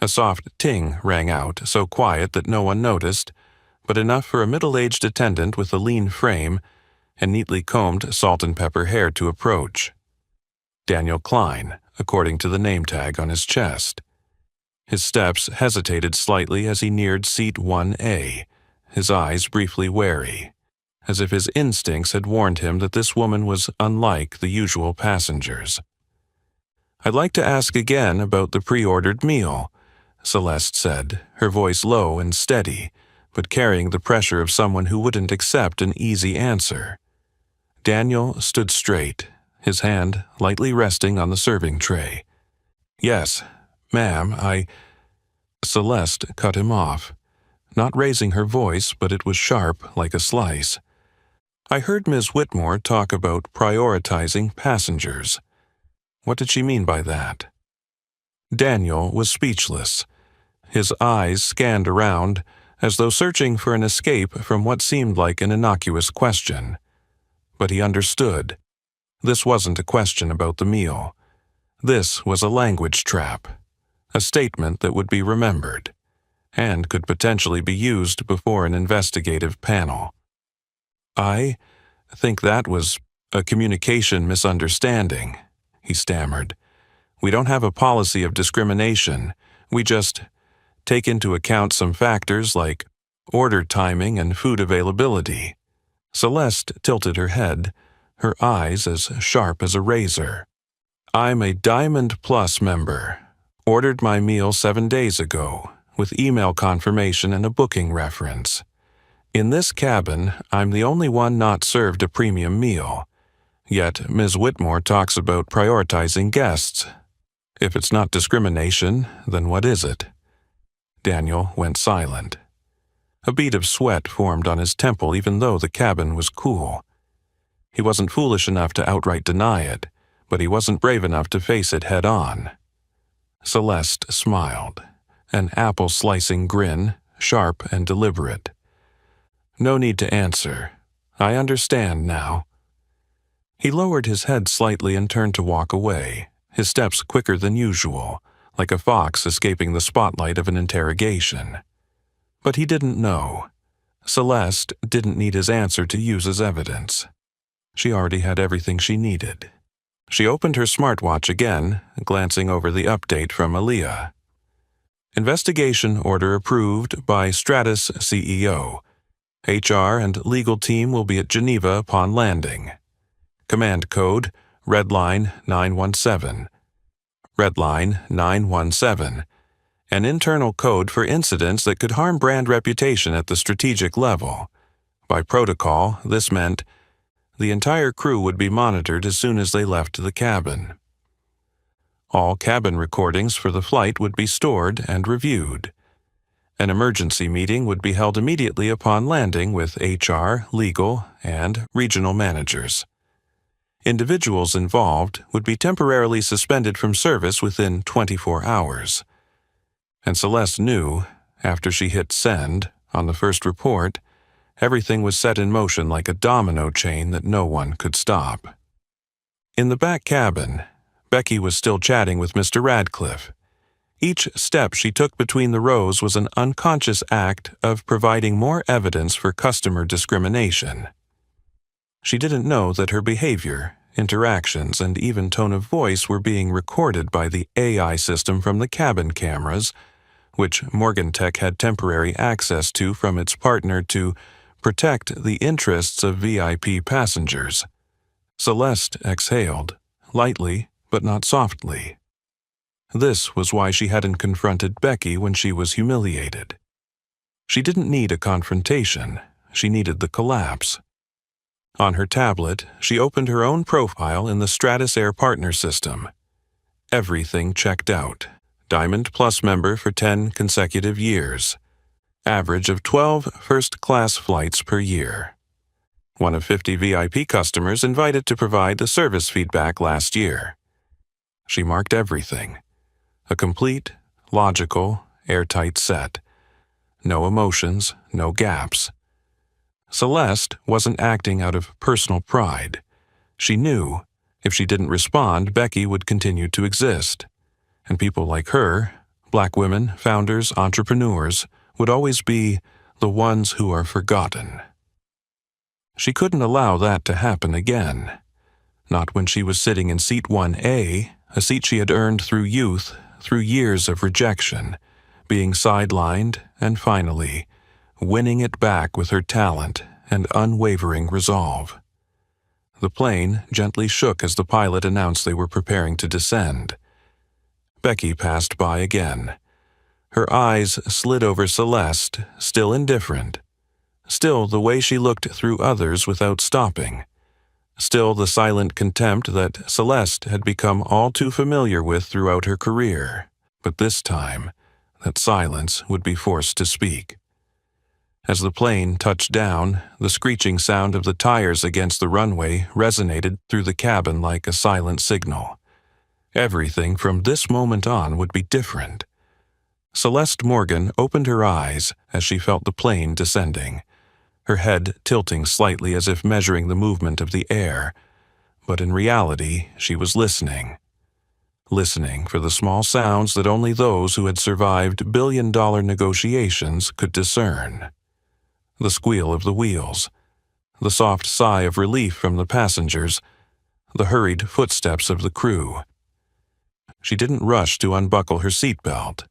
A soft ting rang out, so quiet that no one noticed, but enough for a middle-aged attendant with a lean frame and neatly combed salt and pepper hair to approach. Daniel Klein, according to the name tag on his chest. His steps hesitated slightly as he neared seat 1A, his eyes briefly wary, as if his instincts had warned him that this woman was unlike the usual passengers. "I'd like to ask again about the pre-ordered meal," Celeste said, her voice low and steady, but carrying the pressure of someone who wouldn't accept an easy answer. Daniel stood straight, his hand lightly resting on the serving tray. "Yes, ma'am, Celeste cut him off, not raising her voice, but it was sharp like a slice. "I heard Ms. Whitmore talk about prioritizing passengers. What did she mean by that?" Daniel was speechless. His eyes scanned around, as though searching for an escape from what seemed like an innocuous question. But he understood. This wasn't a question about the meal. This was a language trap, a statement that would be remembered, and could potentially be used before an investigative panel. "I think that was a communication misunderstanding," he stammered. "We don't have a policy of discrimination. We just take into account some factors like order timing and food availability." Celeste tilted her head, her eyes as sharp as a razor. "I'm a Diamond Plus member. Ordered my meal 7 days ago, with email confirmation and a booking reference. In this cabin, I'm the only one not served a premium meal. Yet Ms. Whitmore talks about prioritizing guests. If it's not discrimination, then what is it?" Daniel went silent. A bead of sweat formed on his temple even though the cabin was cool. He wasn't foolish enough to outright deny it, but he wasn't brave enough to face it head-on. Celeste smiled, an apple-slicing grin, sharp and deliberate. "No need to answer. I understand now." He lowered his head slightly and turned to walk away, his steps quicker than usual, like a fox escaping the spotlight of an interrogation. But he didn't know. Celeste didn't need his answer to use as evidence. She already had everything she needed. She opened her smartwatch again, glancing over the update from Aaliyah. "Investigation order approved by Stratus CEO. HR and legal team will be at Geneva upon landing. Command code, Redline 917. Redline 917. An internal code for incidents that could harm brand reputation at the strategic level. By protocol, this meant the entire crew would be monitored as soon as they left the cabin. All cabin recordings for the flight would be stored and reviewed. An emergency meeting would be held immediately upon landing with HR, legal, and regional managers. Individuals involved would be temporarily suspended from service within 24 hours. And Celeste knew, after she hit send on the first report, everything was set in motion like a domino chain that no one could stop. In the back cabin, Becky was still chatting with Mr. Radcliffe. Each step she took between the rows was an unconscious act of providing more evidence for customer discrimination. She didn't know that her behavior, interactions, and even tone of voice were being recorded by the AI system from the cabin cameras, which Morgantech had temporary access to from its partner to protect the interests of VIP passengers. Celeste exhaled, lightly but not softly. This was why she hadn't confronted Becky when she was humiliated. She didn't need a confrontation, she needed the collapse. On her tablet, she opened her own profile in the Stratus Air Partner system. Everything checked out. Diamond Plus member for 10 consecutive years. Average of 12 first-class flights per year. One of 50 VIP customers invited to provide the service feedback last year. She marked everything. A complete, logical, airtight set. No emotions, no gaps. Celeste wasn't acting out of personal pride. She knew, if she didn't respond, Becky would continue to exist. And people like her, Black women, founders, entrepreneurs, would always be the ones who are forgotten. She couldn't allow that to happen again. Not when she was sitting in seat 1A, a seat she had earned through youth, through years of rejection, being sidelined, and finally, winning it back with her talent and unwavering resolve. The plane gently shook as the pilot announced they were preparing to descend. Becky passed by again. Her eyes slid over Celeste, still indifferent. Still the way she looked through others without stopping. Still the silent contempt that Celeste had become all too familiar with throughout her career. But this time, that silence would be forced to speak. As the plane touched down, the screeching sound of the tires against the runway resonated through the cabin like a silent signal. Everything from this moment on would be different. Celeste Morgan opened her eyes as she felt the plane descending, her head tilting slightly as if measuring the movement of the air, but in reality she was listening. Listening for the small sounds that only those who had survived billion-dollar negotiations could discern. The squeal of the wheels, the soft sigh of relief from the passengers, the hurried footsteps of the crew. She didn't rush to unbuckle her seatbelt.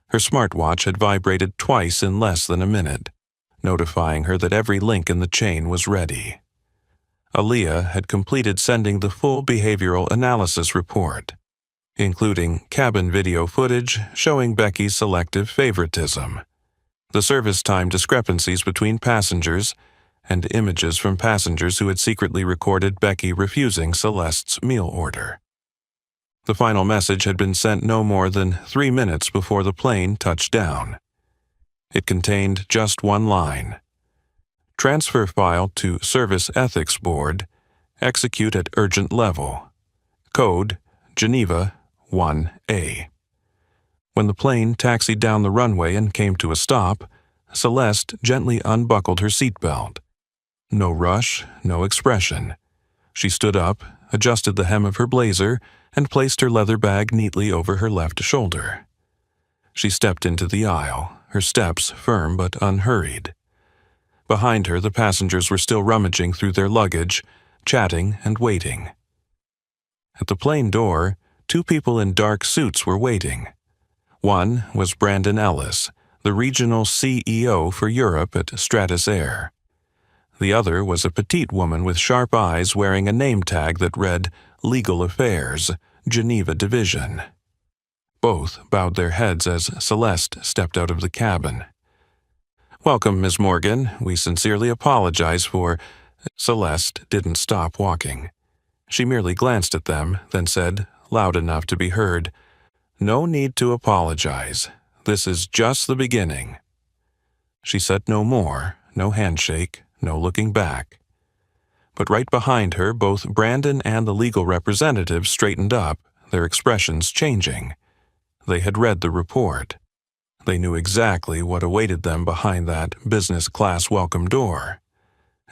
Her smartwatch had vibrated twice in less than a minute, notifying her that every link in the chain was ready. Aaliyah had completed sending the full behavioral analysis report, including cabin video footage showing Becky's selective favoritism, the service time discrepancies between passengers, and images from passengers who had secretly recorded Becky refusing Celeste's meal order. The final message had been sent no more than 3 minutes before the plane touched down. It contained just one line. Transfer file to Service Ethics Board. Execute at urgent level. Code Geneva 1A. When the plane taxied down the runway and came to a stop, Celeste gently unbuckled her seatbelt. No rush, no expression. She stood up, adjusted the hem of her blazer, and placed her leather bag neatly over her left shoulder. She stepped into the aisle, her steps firm but unhurried. Behind her, the passengers were still rummaging through their luggage, chatting and waiting. At the plane door, 2 people in dark suits were waiting. One was Brandon Ellis, the regional CEO for Europe at Stratus Air. The other was a petite woman with sharp eyes wearing a name tag that read Legal Affairs, Geneva Division. Both bowed their heads as Celeste stepped out of the cabin. "Welcome, Ms. Morgan. We sincerely apologize for—" Celeste didn't stop walking. She merely glanced at them, then said, loud enough to be heard, "No need to apologize. This is just the beginning." She said no more, no handshake, no looking back. But right behind her, both Brandon and the legal representative straightened up, their expressions changing. They had read the report. They knew exactly what awaited them behind that business-class welcome door.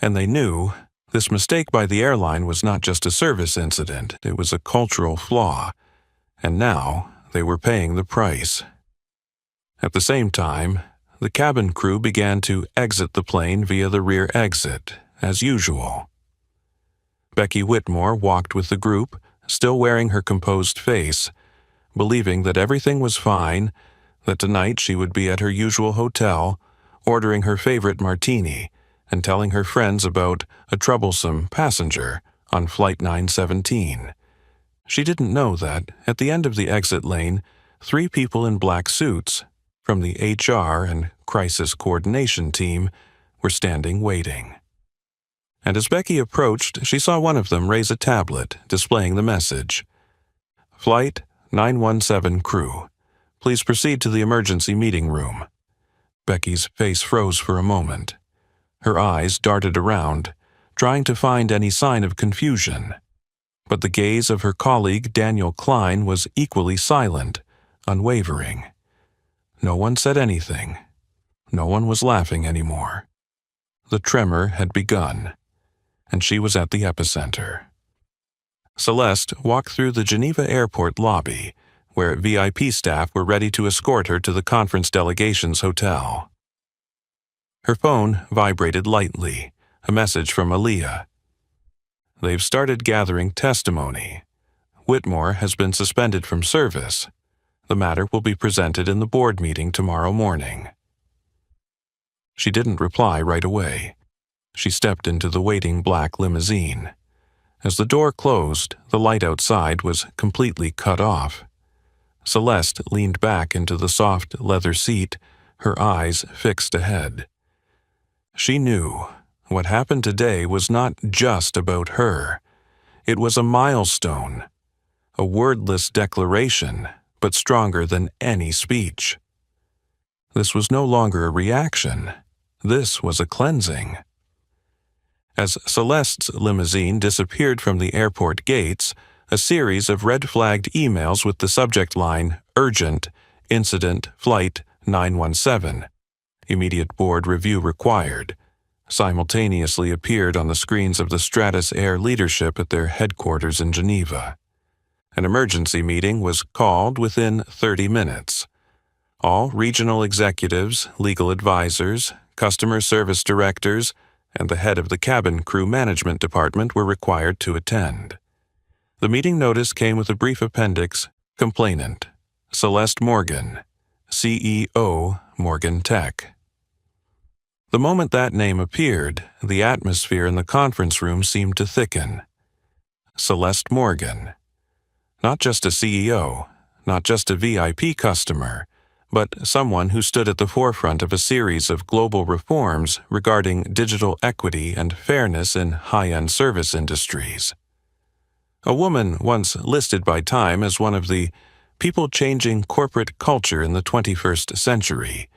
And they knew this mistake by the airline was not just a service incident, it was a cultural flaw. And now they were paying the price. At the same time, the cabin crew began to exit the plane via the rear exit, as usual. Becky Whitmore walked with the group, still wearing her composed face, believing that everything was fine, that tonight she would be at her usual hotel, ordering her favorite martini, and telling her friends about a troublesome passenger on Flight 917. She didn't know that, at the end of the exit lane, 3 people in black suits, from the HR and crisis coordination team, were standing waiting. And as Becky approached, she saw one of them raise a tablet displaying the message. "Flight 917 crew, please proceed to the emergency meeting room." Becky's face froze for a moment. Her eyes darted around, trying to find any sign of confusion. But the gaze of her colleague Daniel Klein was equally silent, unwavering. No one said anything. No one was laughing anymore. The tremor had begun, and she was at the epicenter. Celeste walked through the Geneva airport lobby, where VIP staff were ready to escort her to the conference delegation's hotel. Her phone vibrated lightly, a message from Aaliyah. "They've started gathering testimony. Whitmore has been suspended from service. The matter will be presented in the board meeting tomorrow morning." She didn't reply right away. She stepped into the waiting black limousine. As the door closed, the light outside was completely cut off. Celeste leaned back into the soft leather seat, her eyes fixed ahead. She knew what happened today was not just about her. It was a milestone, a wordless declaration, but stronger than any speech. This was no longer a reaction. This was a cleansing. As Celeste's limousine disappeared from the airport gates, a series of red-flagged emails with the subject line, "Urgent, Incident, Flight 917, Immediate Board Review Required," simultaneously appeared on the screens of the Stratus Air leadership at their headquarters in Geneva. An emergency meeting was called within 30 minutes. All regional executives, legal advisors, customer service directors, and the head of the cabin crew management department were required to attend. The meeting notice came with a brief appendix, complainant, Celeste Morgan, CEO, Morgan Tech. The moment that name appeared, the atmosphere in the conference room seemed to thicken. Celeste Morgan. Not just a CEO, not just a VIP customer, but someone who stood at the forefront of a series of global reforms regarding digital equity and fairness in high-end service industries. A woman once listed by Time as one of the people changing corporate culture in the 21st century.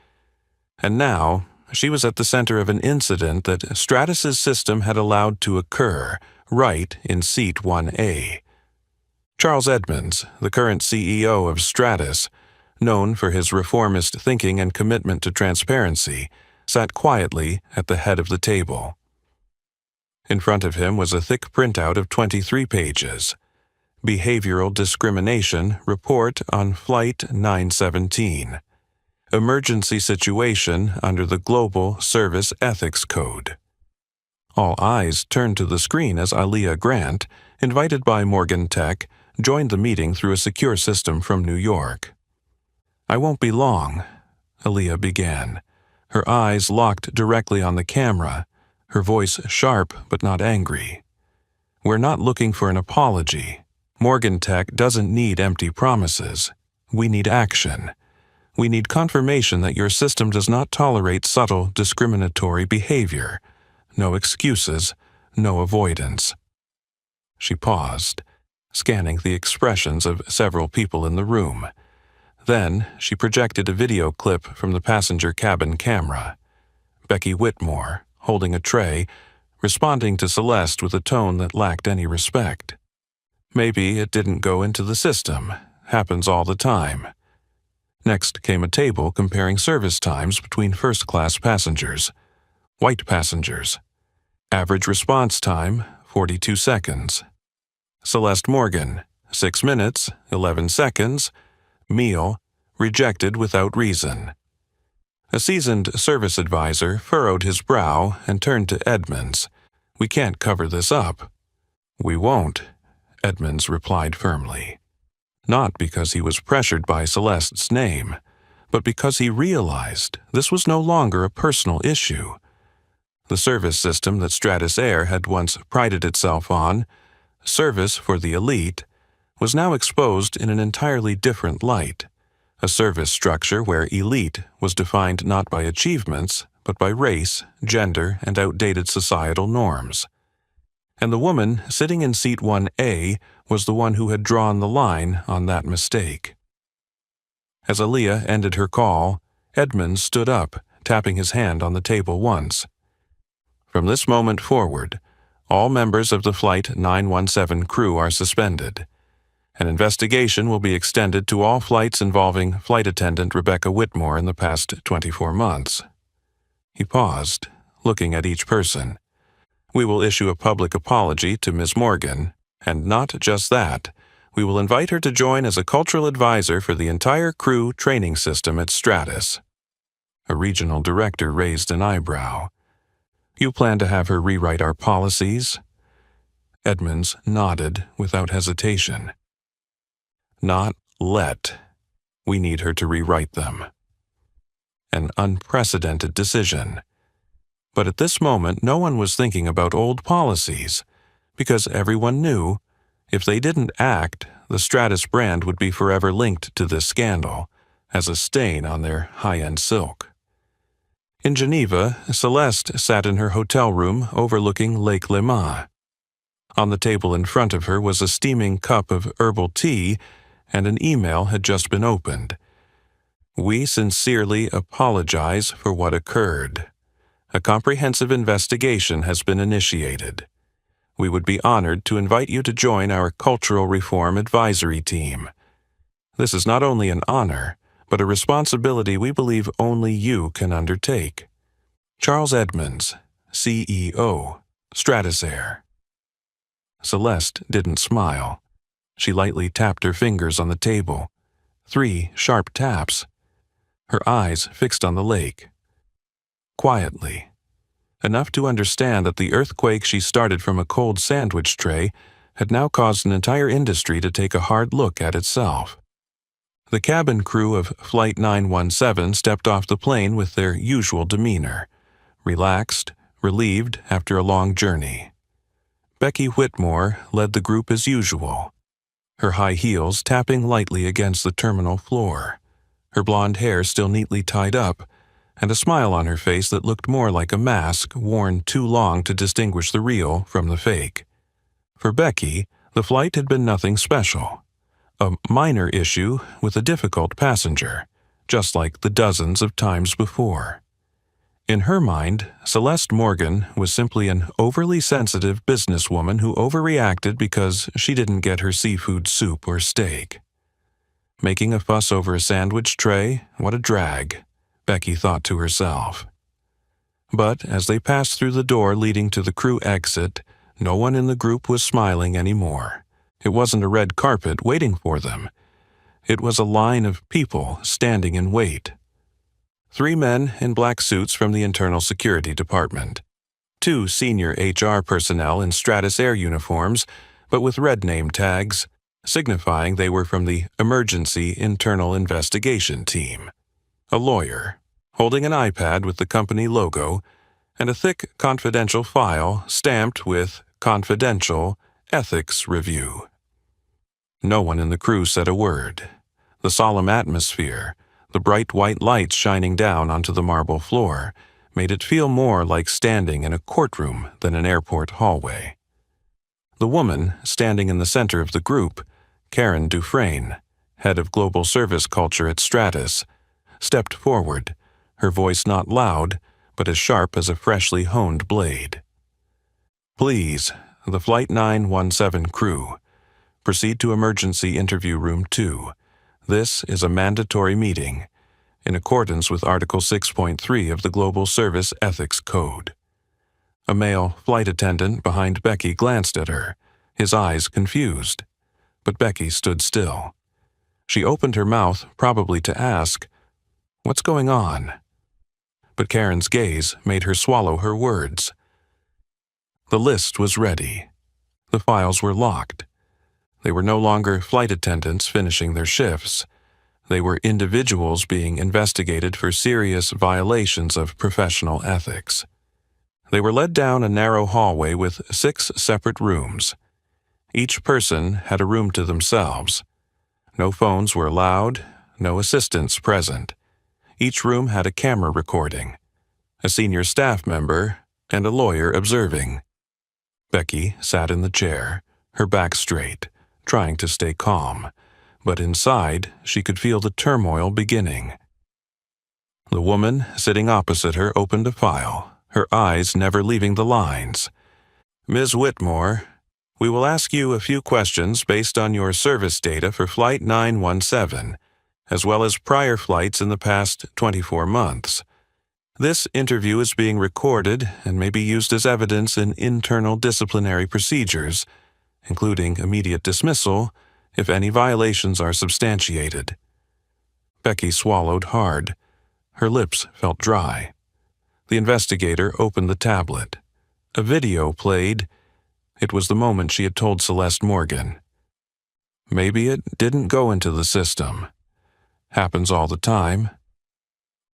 And now, she was at the center of an incident that Stratus's system had allowed to occur right in Seat 1A. Charles Edmonds, the current CEO of Stratus, known for his reformist thinking and commitment to transparency, sat quietly at the head of the table. In front of him was a thick printout of 23 pages. Behavioral Discrimination Report on Flight 917. Emergency Situation under the Global Service Ethics Code. All eyes turned to the screen as Aaliyah Grant, invited by Morgan Tech, joined the meeting through a secure system from New York. "I won't be long," Aaliyah began, her eyes locked directly on the camera, her voice sharp but not angry. "We're not looking for an apology. Morgan Tech doesn't need empty promises. We need action. We need confirmation that your system does not tolerate subtle, discriminatory behavior. No excuses, no avoidance." She paused, scanning the expressions of several people in the room. Then she projected a video clip from the passenger cabin camera. Becky Whitmore, holding a tray, responding to Celeste with a tone that lacked any respect. Maybe it didn't go into the system. Happens all the time. Next came a table comparing service times between first-class passengers. White passengers. Average response time, 42 seconds. Celeste Morgan, 6 minutes, 11 seconds. Meal, rejected without reason. A seasoned service advisor furrowed his brow and turned to Edmonds. "We can't cover this up." "We won't," Edmonds replied firmly. Not because he was pressured by Celeste's name, but because he realized this was no longer a personal issue. The service system that Stratus Air had once prided itself on, service for the elite, was now exposed in an entirely different light, a service structure where elite was defined not by achievements, but by race, gender, and outdated societal norms. And the woman sitting in Seat 1A was the one who had drawn the line on that mistake. As Aaliyah ended her call, Edmonds stood up, tapping his hand on the table once. "From this moment forward, all members of the Flight 917 crew are suspended. An investigation will be extended to all flights involving flight attendant Rebecca Whitmore in the past 24 months. He paused, looking at each person. "We will issue a public apology to Ms. Morgan, and not just that. we will invite her to join as a cultural advisor for the entire crew training system at Stratus. A regional director raised an eyebrow. You plan to have her rewrite our policies? Edmonds nodded without hesitation. Not let. We need her to rewrite them. An unprecedented decision. But at this moment, no one was thinking about old policies, because everyone knew if they didn't act, the Stratus brand would be forever linked to this scandal as a stain on their high-end silk. In Geneva, Celeste sat in her hotel room overlooking Lake Leman. On the table in front of her was a steaming cup of herbal tea, and an email had just been opened. We sincerely apologize for what occurred. A comprehensive investigation has been initiated. We would be honored to invite you to join our Cultural Reform Advisory Team. This is not only an honor, but a responsibility we believe only you can undertake. Charles Edmonds, CEO, Stratasair. Celeste didn't smile. She lightly tapped her fingers on the table. 3 sharp taps. Her eyes fixed on the lake. Quietly. Enough to understand that the earthquake she started from a cold sandwich tray had now caused an entire industry to take a hard look at itself. The cabin crew of Flight 917 stepped off the plane with their usual demeanor, relaxed, relieved after a long journey. Becky Whitmore led the group as usual, her high heels tapping lightly against the terminal floor, her blonde hair still neatly tied up, and a smile on her face that looked more like a mask worn too long to distinguish the real from the fake. For Becky, the flight had been nothing special. A minor issue with a difficult passenger, just like the dozens of times before. In her mind, Celeste Morgan was simply an overly sensitive businesswoman who overreacted because she didn't get her seafood soup or steak. Making a fuss over a sandwich tray, what a drag, Becky thought to herself. But as they passed through the door leading to the crew exit, no one in the group was smiling anymore. It wasn't a red carpet waiting for them. It was a line of people standing in wait. 3 men in black suits from the Internal Security Department. 2 senior HR personnel in Stratasair uniforms, but with red name tags, signifying they were from the Emergency Internal Investigation Team. A lawyer, holding an iPad with the company logo, and a thick confidential file stamped with Confidential Ethics Review. No one in the crew said a word. The solemn atmosphere, the bright white lights shining down onto the marble floor, made it feel more like standing in a courtroom than an airport hallway. The woman standing in the center of the group, Karen Dufresne, head of global service culture at Stratus, stepped forward, her voice not loud, but as sharp as a freshly honed blade. Please, the Flight 917 crew, proceed to Emergency Interview Room 2. This is a mandatory meeting, in accordance with Article 6.3 of the Global Service Ethics Code. A male flight attendant behind Becky glanced at her, his eyes confused, but Becky stood still. She opened her mouth, probably to ask, "What's going on?" But Karen's gaze made her swallow her words. The list was ready. The files were locked. They were no longer flight attendants finishing their shifts. They were individuals being investigated for serious violations of professional ethics. They were led down a narrow hallway with 6 separate rooms. Each person had a room to themselves. No phones were allowed, no assistants present. Each room had a camera recording, a senior staff member, and a lawyer observing. Becky sat in the chair, her back straight, trying to stay calm, but inside she could feel the turmoil beginning. The woman sitting opposite her opened a file, her eyes never leaving the lines. "Ms. Whitmore, we will ask you a few questions based on your service data for Flight 917, as well as prior flights in the past 24 months. This interview is being recorded and may be used as evidence in internal disciplinary procedures, including immediate dismissal if any violations are substantiated. Becky swallowed hard. Her lips felt dry. The investigator opened the tablet. A video played. It was the moment she had told Celeste Morgan. Maybe it didn't go into the system. Happens all the time.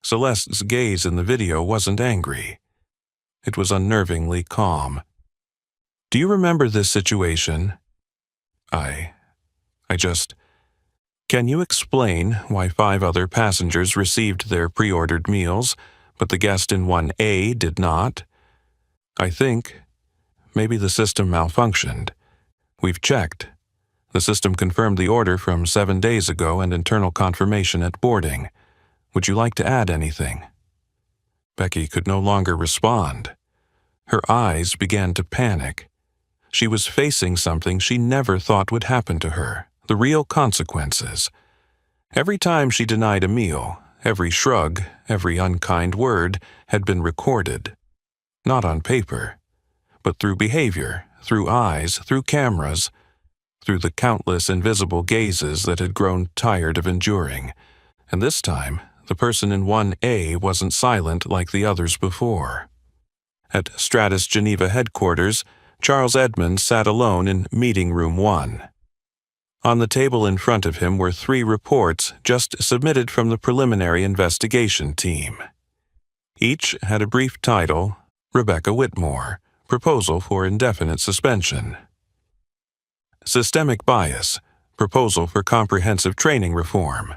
Celeste's gaze in the video wasn't angry. It was unnervingly calm. Do you remember this situation? I just... Can you explain why 5 other passengers received their pre-ordered meals, but the guest in 1A did not? I think maybe the system malfunctioned. We've checked. The system confirmed the order from 7 days ago and internal confirmation at boarding. Would you like to add anything? Becky could no longer respond. Her eyes began to panic. She was facing something she never thought would happen to her, the real consequences. Every time she denied a meal, every shrug, every unkind word had been recorded. Not on paper, but through behavior, through eyes, through cameras, through the countless invisible gazes that had grown tired of enduring. And this time, the person in 1A wasn't silent like the others before. At Stratus Geneva headquarters, Charles Edmonds sat alone in Meeting Room 1. On the table in front of him were 3 reports just submitted from the preliminary investigation team. Each had a brief title, Rebecca Whitmore, Proposal for Indefinite Suspension. Systemic Bias, Proposal for Comprehensive Training Reform.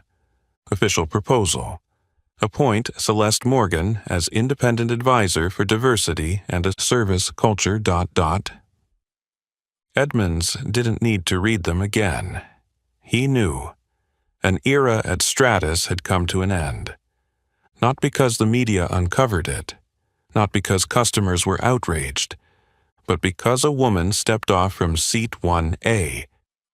Official Proposal. Appoint Celeste Morgan as Independent Advisor for Diversity and a Service Culture... Edmonds didn't need to read them again. He knew. An era at Stratus had come to an end. Not because the media uncovered it, not because customers were outraged, but because a woman stepped off from seat 1A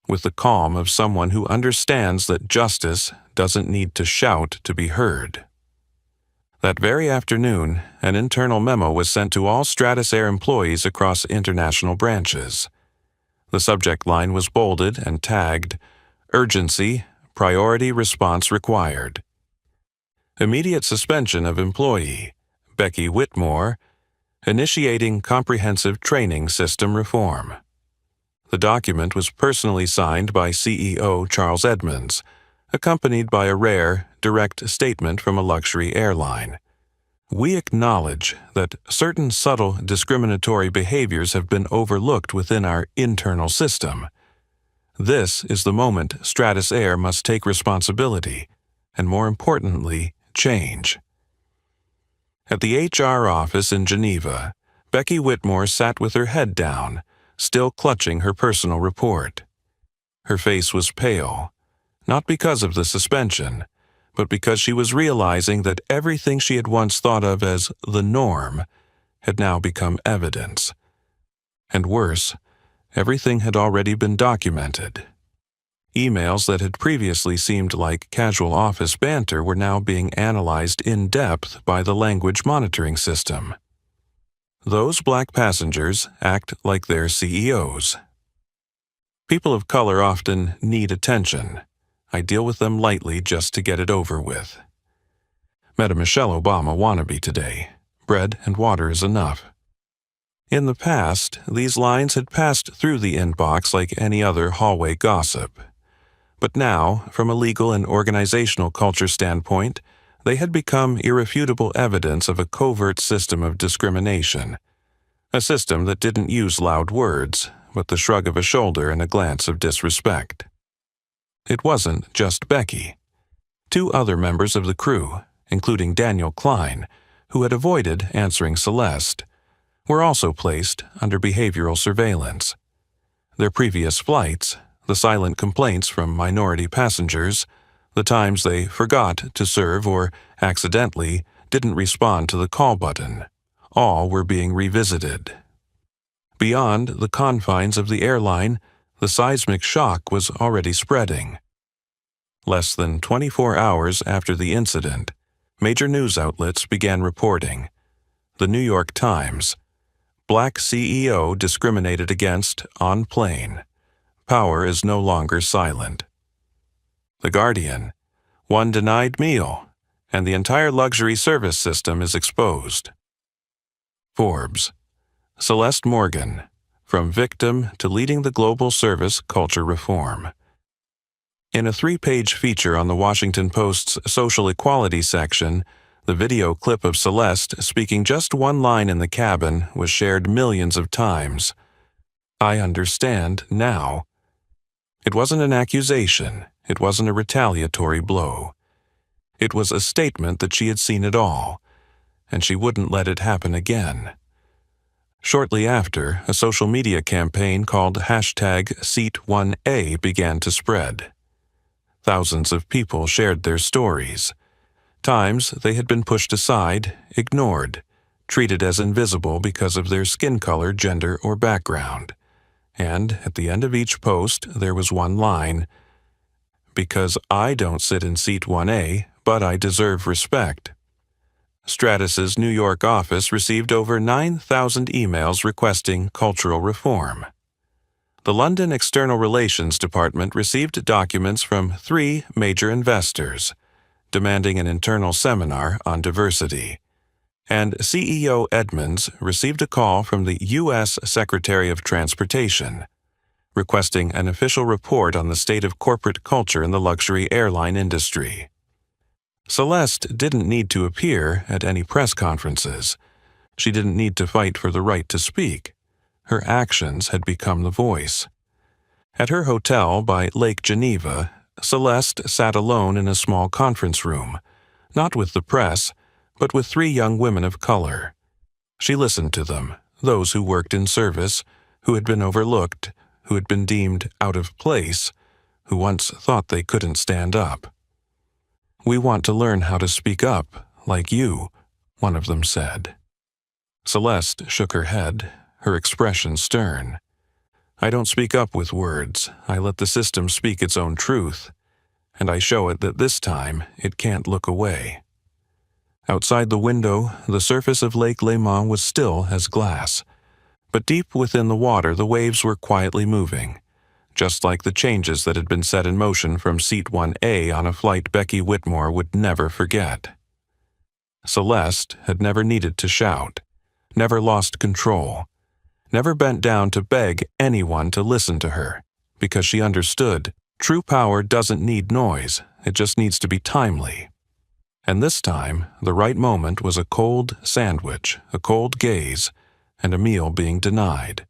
with the calm of someone who understands that justice doesn't need to shout to be heard. That very afternoon, an internal memo was sent to all Stratus Air employees across international branches. The subject line was bolded and tagged, Urgency, Priority Response Required. Immediate suspension of employee, Becky Whitmore, initiating comprehensive training system reform. The document was personally signed by CEO Charles Edmonds, accompanied by a rare, direct statement from a luxury airline. We acknowledge that certain subtle discriminatory behaviors have been overlooked within our internal system. This is the moment Stratus Air must take responsibility, and more importantly, change. At the HR office in Geneva, Becky Whitmore sat with her head down, still clutching her personal report. Her face was pale, not because of the suspension, but because she was realizing that everything she had once thought of as the norm had now become evidence. And worse, everything had already been documented. Emails that had previously seemed like casual office banter were now being analyzed in depth by the language monitoring system. Those black passengers act like their CEOs. People of color often need attention. I deal with them lightly just to get it over with. Met a Michelle Obama wannabe today. Bread and water is enough. In the past, these lines had passed through the inbox like any other hallway gossip. But now, from a legal and organizational culture standpoint, they had become irrefutable evidence of a covert system of discrimination. A system that didn't use loud words, but the shrug of a shoulder and a glance of disrespect. It wasn't just Becky. 2 other members of the crew, including Daniel Klein, who had avoided answering Celeste, were also placed under behavioral surveillance. Their previous flights, the silent complaints from minority passengers, the times they forgot to serve or accidentally didn't respond to the call button, all were being revisited. Beyond the confines of the airline, the seismic shock was already spreading. Less than 24 hours after the incident, major news outlets began reporting. The New York Times, Black CEO discriminated against on plane. power is no longer silent. The Guardian, one denied meal, and the entire luxury service system is exposed. Forbes, Celeste Morgan, from victim to leading the global service culture reform. In a 3-page feature on the Washington Post's social equality section, the video clip of Celeste speaking just one line in the cabin was shared millions of times. I understand now. It wasn't an accusation. It wasn't a retaliatory blow. It was a statement that she had seen it all, and she wouldn't let it happen again. Shortly after, a social media campaign called #Seat1A began to spread. Thousands of people shared their stories. Times they had been pushed aside, ignored, treated as invisible because of their skin color, gender, or background. And at the end of each post, there was one line, "Because I don't sit in Seat 1A, but I deserve respect." Stratus's New York office received over 9,000 emails requesting cultural reform. The London External Relations Department received documents from 3 major investors, demanding an internal seminar on diversity. And CEO Edmunds received a call from the U.S. Secretary of Transportation, requesting an official report on the state of corporate culture in the luxury airline industry. Celeste didn't need to appear at any press conferences. She didn't need to fight for the right to speak. Her actions had become the voice. At her hotel by Lake Geneva, Celeste sat alone in a small conference room, not with the press, but with 3 young women of color. She listened to them, those who worked in service, who had been overlooked, who had been deemed out of place, who once thought they couldn't stand up. "We want to learn how to speak up, like you," one of them said. Celeste shook her head, her expression stern. "I don't speak up with words. I let the system speak its own truth, and I show it that this time it can't look away." Outside the window, the surface of Lake Léman was still as glass, but deep within the water the waves were quietly moving, just like the changes that had been set in motion from Seat 1A on a flight Becky Whitmore would never forget. Celeste had never needed to shout, never lost control, never bent down to beg anyone to listen to her, because she understood true power doesn't need noise, it just needs to be timely. And this time, the right moment was a cold sandwich, a cold gaze, and a meal being denied.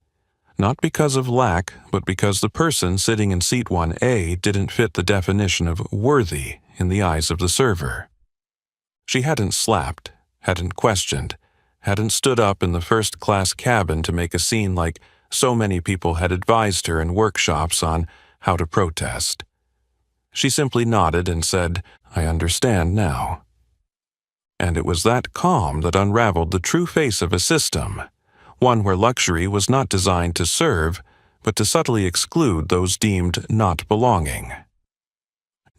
Not because of lack, but because the person sitting in Seat 1A didn't fit the definition of worthy in the eyes of the server. She hadn't slapped, hadn't questioned, hadn't stood up in the first-class cabin to make a scene like so many people had advised her in workshops on how to protest. She simply nodded and said, "I understand now." And it was that calm that unraveled the true face of a system, one where luxury was not designed to serve, but to subtly exclude those deemed not belonging.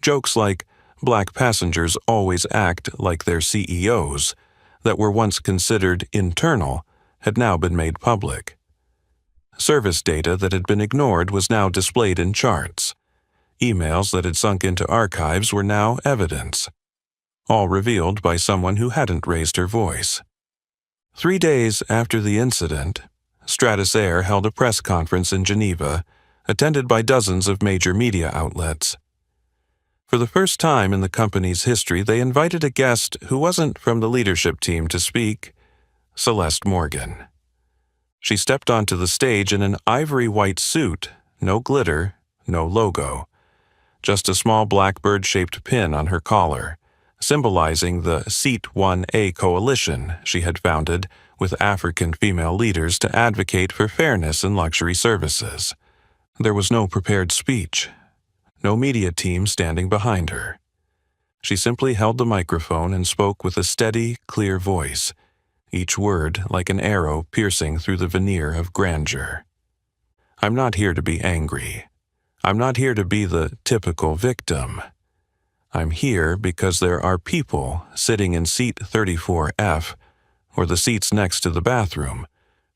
Jokes like, "Black passengers always act like their CEOs," that were once considered internal, had now been made public. Service data that had been ignored was now displayed in charts. Emails that had sunk into archives were now evidence, all revealed by someone who hadn't raised her voice. 3 days after the incident, Stratus Air held a press conference in Geneva, attended by dozens of major media outlets. For the first time in the company's history, they invited a guest who wasn't from the leadership team to speak, Celeste Morgan. She stepped onto the stage in an ivory white suit, no glitter, no logo, just a small blackbird-shaped pin on her collar, symbolizing the Seat 1A coalition she had founded with African female leaders to advocate for fairness in luxury services. There was no prepared speech, no media team standing behind her. She simply held the microphone and spoke with a steady, clear voice, each word like an arrow piercing through the veneer of grandeur. "I'm not here to be angry. I'm not here to be the typical victim. I'm here because there are people sitting in Seat 34F, or the seats next to the bathroom,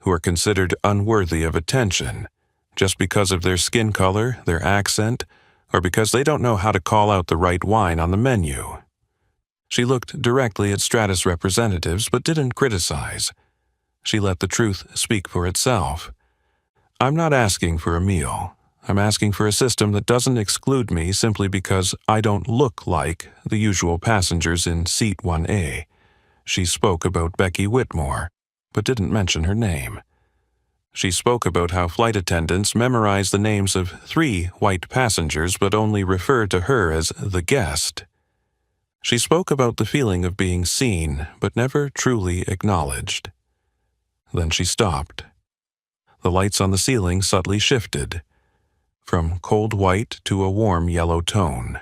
who are considered unworthy of attention, just because of their skin color, their accent, or because they don't know how to call out the right wine on the menu. She looked directly at Stratus representatives but didn't criticize. She let the truth speak for itself. I'm not asking for a meal. I'm asking for a system that doesn't exclude me simply because I don't look like the usual passengers in Seat 1A. She spoke about Becky Whitmore, but didn't mention her name. She spoke about how flight attendants memorize the names of 3 white passengers but only refer to her as the guest. She spoke about the feeling of being seen but never truly acknowledged. Then she stopped. The lights on the ceiling subtly shifted, from cold white to a warm yellow tone.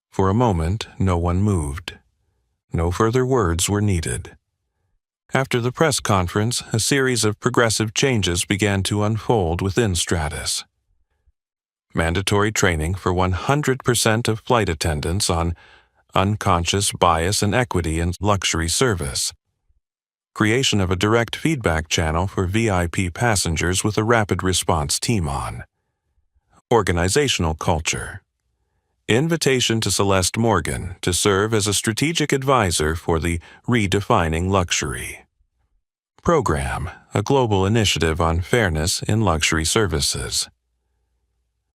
For a moment, no one moved. No further words were needed. After the press conference, a series of progressive changes began to unfold within Stratus. Mandatory training for 100% of flight attendants on unconscious bias and equity in luxury service. Creation of a direct feedback channel for VIP passengers with a rapid response team on. Organizational culture. Invitation to Celeste Morgan to serve as a strategic advisor for the Redefining Luxury. Program, a global initiative on fairness in luxury services.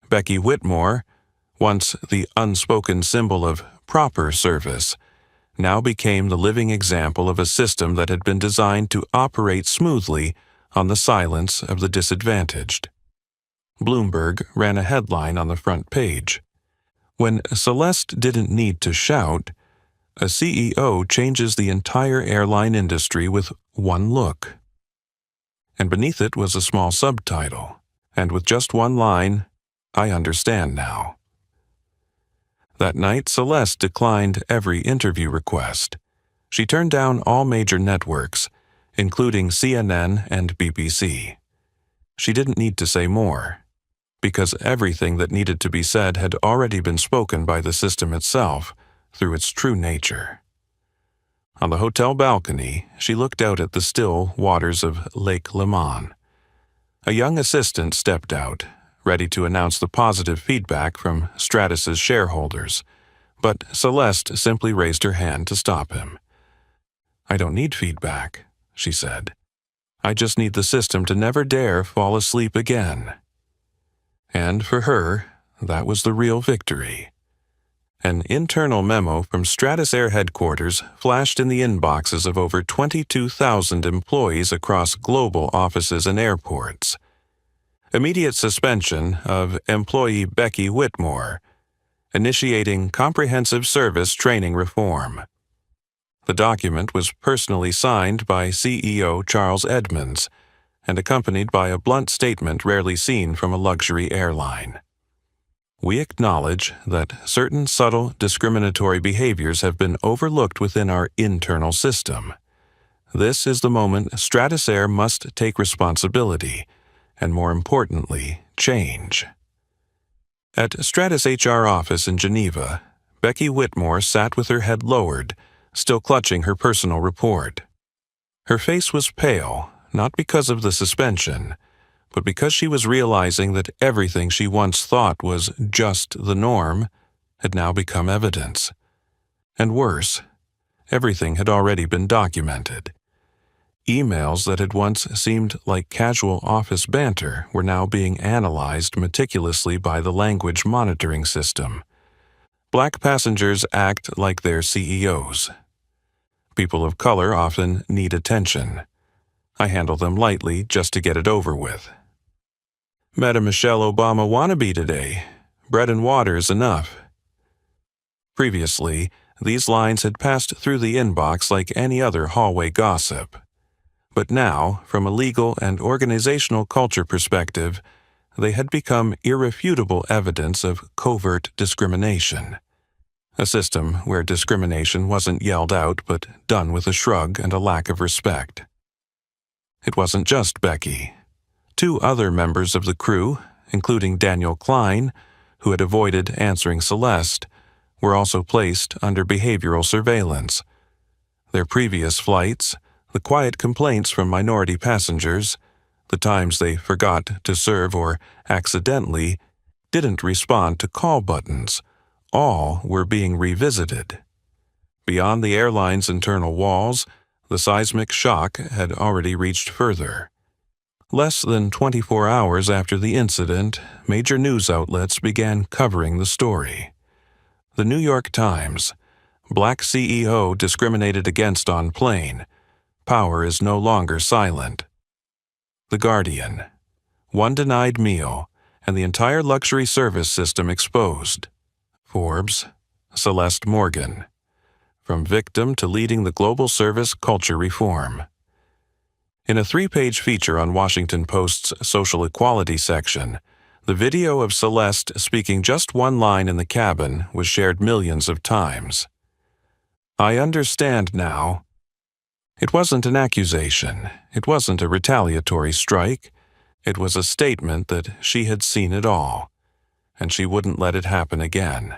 Becky Whitmore, once the unspoken symbol of proper service, now became the living example of a system that had been designed to operate smoothly on the silence of the disadvantaged. Bloomberg ran a headline on the front page. When Celeste didn't need to shout, a CEO changes the entire airline industry with one look. And beneath it was a small subtitle, and with just one line, I understand now. That night, Celeste declined every interview request. She turned down all major networks, including CNN and BBC. She didn't need to say more, because everything that needed to be said had already been spoken by the system itself through its true nature. On the hotel balcony, she looked out at the still waters of Lake Leman. A young assistant stepped out, ready to announce the positive feedback from Stratus's shareholders, but Celeste simply raised her hand to stop him. I don't need feedback, she said. I just need the system to never dare fall asleep again. And for her, that was the real victory. An internal memo from Stratus Air headquarters flashed in the inboxes of over 22,000 employees across global offices and airports. Immediate suspension of employee Becky Whitmore, initiating comprehensive service training reform. The document was personally signed by CEO Charles Edmonds and accompanied by a blunt statement rarely seen from a luxury airline. We acknowledge that certain subtle discriminatory behaviors have been overlooked within our internal system. This is the moment Stratus Air must take responsibility and, more importantly, change. At Stratus HR office in Geneva, Becky Whitmore sat with her head lowered, still clutching her personal report. Her face was pale, not because of the suspension, but because she was realizing that everything she once thought was just the norm had now become evidence. And worse, everything had already been documented. Emails that had once seemed like casual office banter were now being analyzed meticulously by the language monitoring system. Black passengers act like their CEOs. People of color often need attention. I handle them lightly just to get it over with. Met a Michelle Obama wannabe today. Bread and water is enough. Previously, these lines had passed through the inbox like any other hallway gossip. But now, from a legal and organizational culture perspective, they had become irrefutable evidence of covert discrimination. A system where discrimination wasn't yelled out but done with a shrug and a lack of respect. It wasn't just Becky. 2 other members of the crew, including Daniel Klein, who had avoided answering Celeste, were also placed under behavioral surveillance. Their previous flights, the quiet complaints from minority passengers, the times they forgot to serve or accidentally didn't respond to call buttons, all were being revisited. Beyond the airline's internal walls, the seismic shock had already reached further. Less than 24 hours after the incident, major news outlets began covering the story. The New York Times: Black CEO discriminated against on plane. Power is no longer silent. The Guardian: one denied meal, and the entire luxury service system exposed. Forbes: Celeste Morgan: from victim to leading the global service culture reform. In a 3-page feature on Washington Post's social equality section, the video of Celeste speaking just one line in the cabin was shared millions of times. I understand now. It wasn't an accusation. It wasn't a retaliatory strike. It was a statement that she had seen it all, and she wouldn't let it happen again.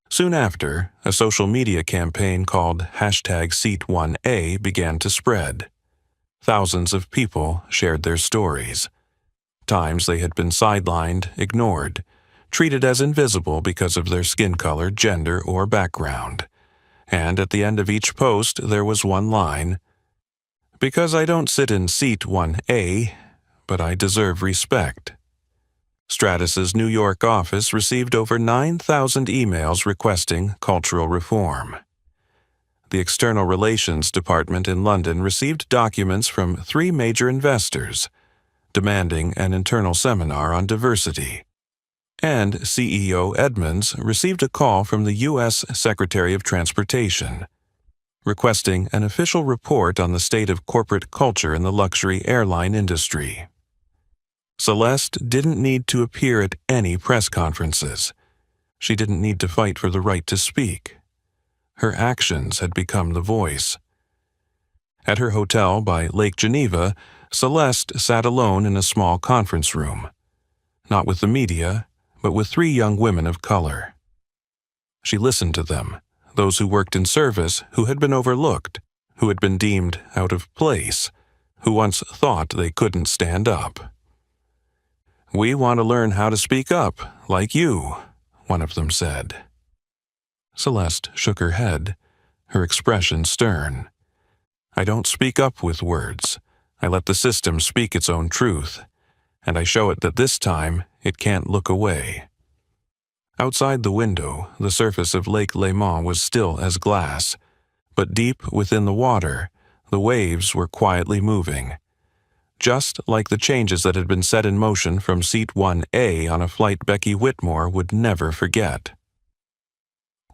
Soon after, a social media campaign called #Seat1A began to spread. Thousands of people shared their stories. Times they had been sidelined, ignored, treated as invisible because of their skin color, gender, or background. And at the end of each post there was one line: because I don't sit in seat 1A, but I deserve respect. Stratus's New York office received over 9,000 emails requesting cultural reform. The External Relations Department in London received documents from 3 major investors, demanding an internal seminar on diversity. And CEO Edmunds received a call from the U.S. Secretary of Transportation, requesting an official report on the state of corporate culture in the luxury airline industry. Celeste didn't need to appear at any press conferences. She didn't need to fight for the right to speak. Her actions had become the voice. At her hotel by Lake Geneva, Celeste sat alone in a small conference room, not with the media, but with 3 young women of color. She listened to them, those who worked in service, who had been overlooked, who had been deemed out of place, who once thought they couldn't stand up. We want to learn how to speak up, like you, one of them said. Celeste shook her head, her expression stern. I don't speak up with words. I let the system speak its own truth, and I show it that this time it can't look away. Outside the window, the surface of Lake Léman was still as glass, but deep within the water, the waves were quietly moving, just like the changes that had been set in motion from Seat 1A on a flight Becky Whitmore would never forget.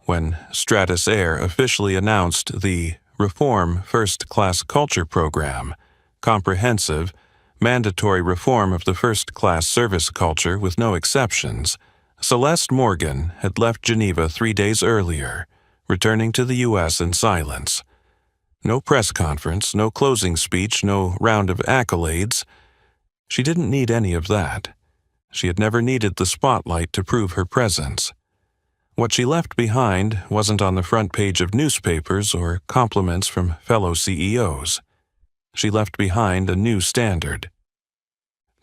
When Stratus Air officially announced the Reform First Class Culture Program, comprehensive, mandatory reform of the first-class service culture with no exceptions, Celeste Morgan had left Geneva 3 days earlier, returning to the U.S. in silence. No press conference, no closing speech, no round of accolades. She didn't need any of that. She had never needed the spotlight to prove her presence. What she left behind wasn't on the front page of newspapers or compliments from fellow CEOs. She left behind a new standard.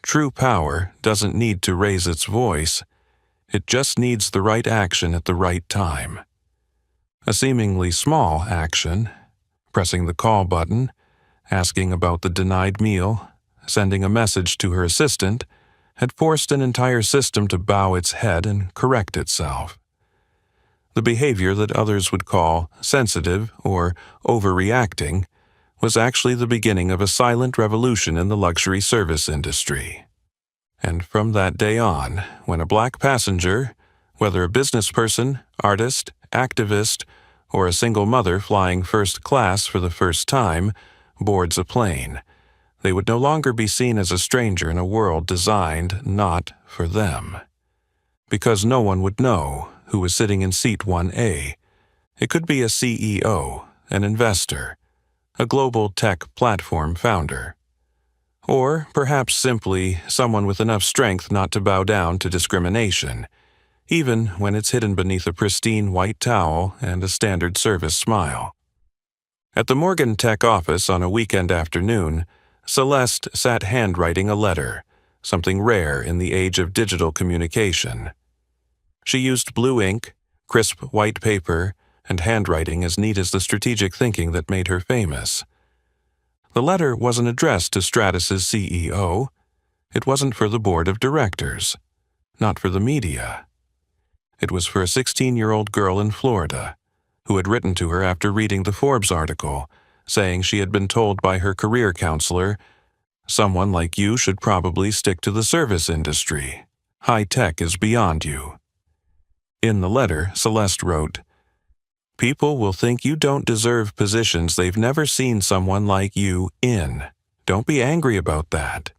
True power doesn't need to raise its voice. It just needs the right action at the right time. A seemingly small action, pressing the call button, asking about the denied meal, sending a message to her assistant, had forced an entire system to bow its head and correct itself. The behavior that others would call sensitive or overreacting was actually the beginning of a silent revolution in the luxury service industry. And from that day on, when a black passenger, whether a business person, artist, activist, or a single mother flying first class for the first time, boards a plane, they would no longer be seen as a stranger in a world designed not for them. Because no one would know who was sitting in seat 1A. It could be a CEO, an investor, a global tech platform founder, or perhaps simply someone with enough strength not to bow down to discrimination, even when it's hidden beneath a pristine white towel and a standard service smile. At the Morgan Tech office on a weekend afternoon, Celeste sat handwriting a letter, something rare in the age of digital communication. She used blue ink, crisp white paper, and handwriting as neat as the strategic thinking that made her famous. The letter wasn't addressed to Stratus's CEO. It wasn't for the board of directors. Not for the media. It was for a 16-year-old girl in Florida who had written to her after reading the Forbes article, saying she had been told by her career counselor, "Someone like you should probably stick to the service industry. High tech is beyond you." In the letter, Celeste wrote, "People will think you don't deserve positions they've never seen someone like you in. Don't be angry about that.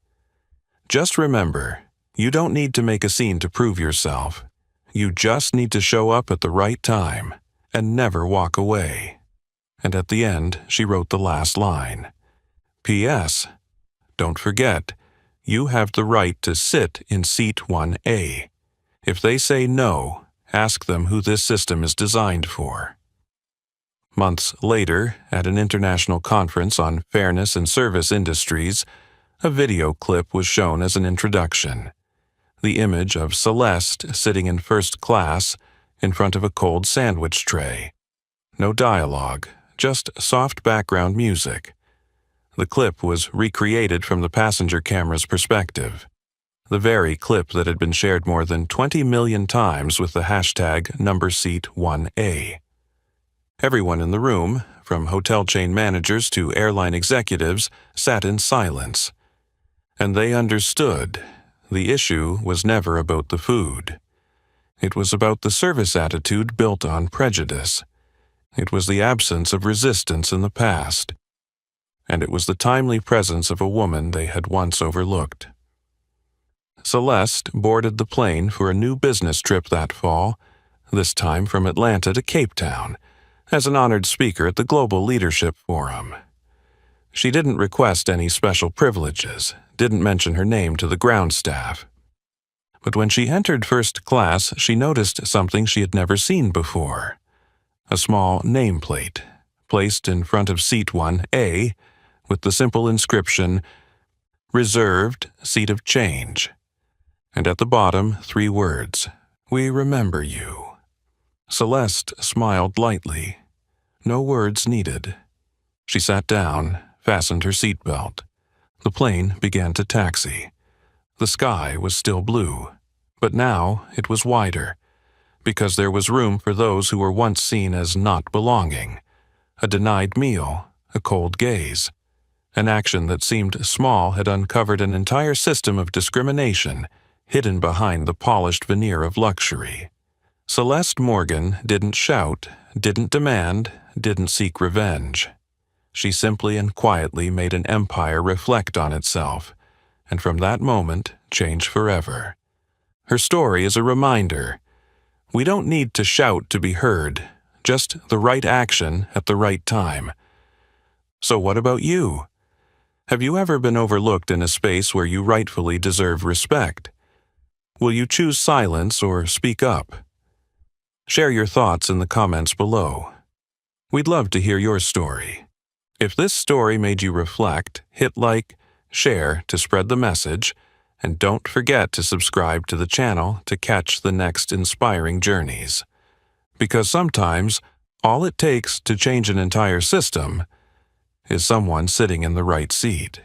Just remember, you don't need to make a scene to prove yourself. You just need to show up at the right time and never walk away." And at the end, she wrote the last line. "P.S. Don't forget, you have the right to sit in seat 1A. If they say no, ask them who this system is designed for." Months later, at an international conference on fairness in service industries, a video clip was shown as an introduction. The image of Celeste sitting in first class in front of a cold sandwich tray. No dialogue, just soft background music. The clip was recreated from the passenger camera's perspective. The very clip that had been shared more than 20 million times with the hashtag #seat1A. Everyone in the room, from hotel chain managers to airline executives, sat in silence. And they understood the issue was never about the food. It was about the service attitude built on prejudice. It was the absence of resistance in the past. And it was the timely presence of a woman they had once overlooked. Celeste boarded the plane for a new business trip that fall, this time from Atlanta to Cape Town, as an honored speaker at the Global Leadership Forum. She didn't request any special privileges, didn't mention her name to the ground staff. But when she entered first class, she noticed something she had never seen before. A small nameplate, placed in front of seat 1A, with the simple inscription, "Reserved Seat of Change." And at the bottom, 3 words, "We remember you." Celeste smiled lightly. No words needed. She sat down, fastened her seatbelt. The plane began to taxi. The sky was still blue, but now it was wider, because there was room for those who were once seen as not belonging. A denied meal, a cold gaze. An action that seemed small had uncovered an entire system of discrimination hidden behind the polished veneer of luxury. Celeste Morgan didn't shout, didn't demand, didn't seek revenge. She simply and quietly made an empire reflect on itself, and from that moment, change forever. Her story is a reminder. We don't need to shout to be heard, just the right action at the right time. So what about you? Have you ever been overlooked in a space where you rightfully deserve respect? Will you choose silence or speak up? Share your thoughts in the comments below. We'd love to hear your story. If this story made you reflect, hit like, share to spread the message, and don't forget to subscribe to the channel to catch the next inspiring journeys. Because sometimes, all it takes to change an entire system is someone sitting in the right seat.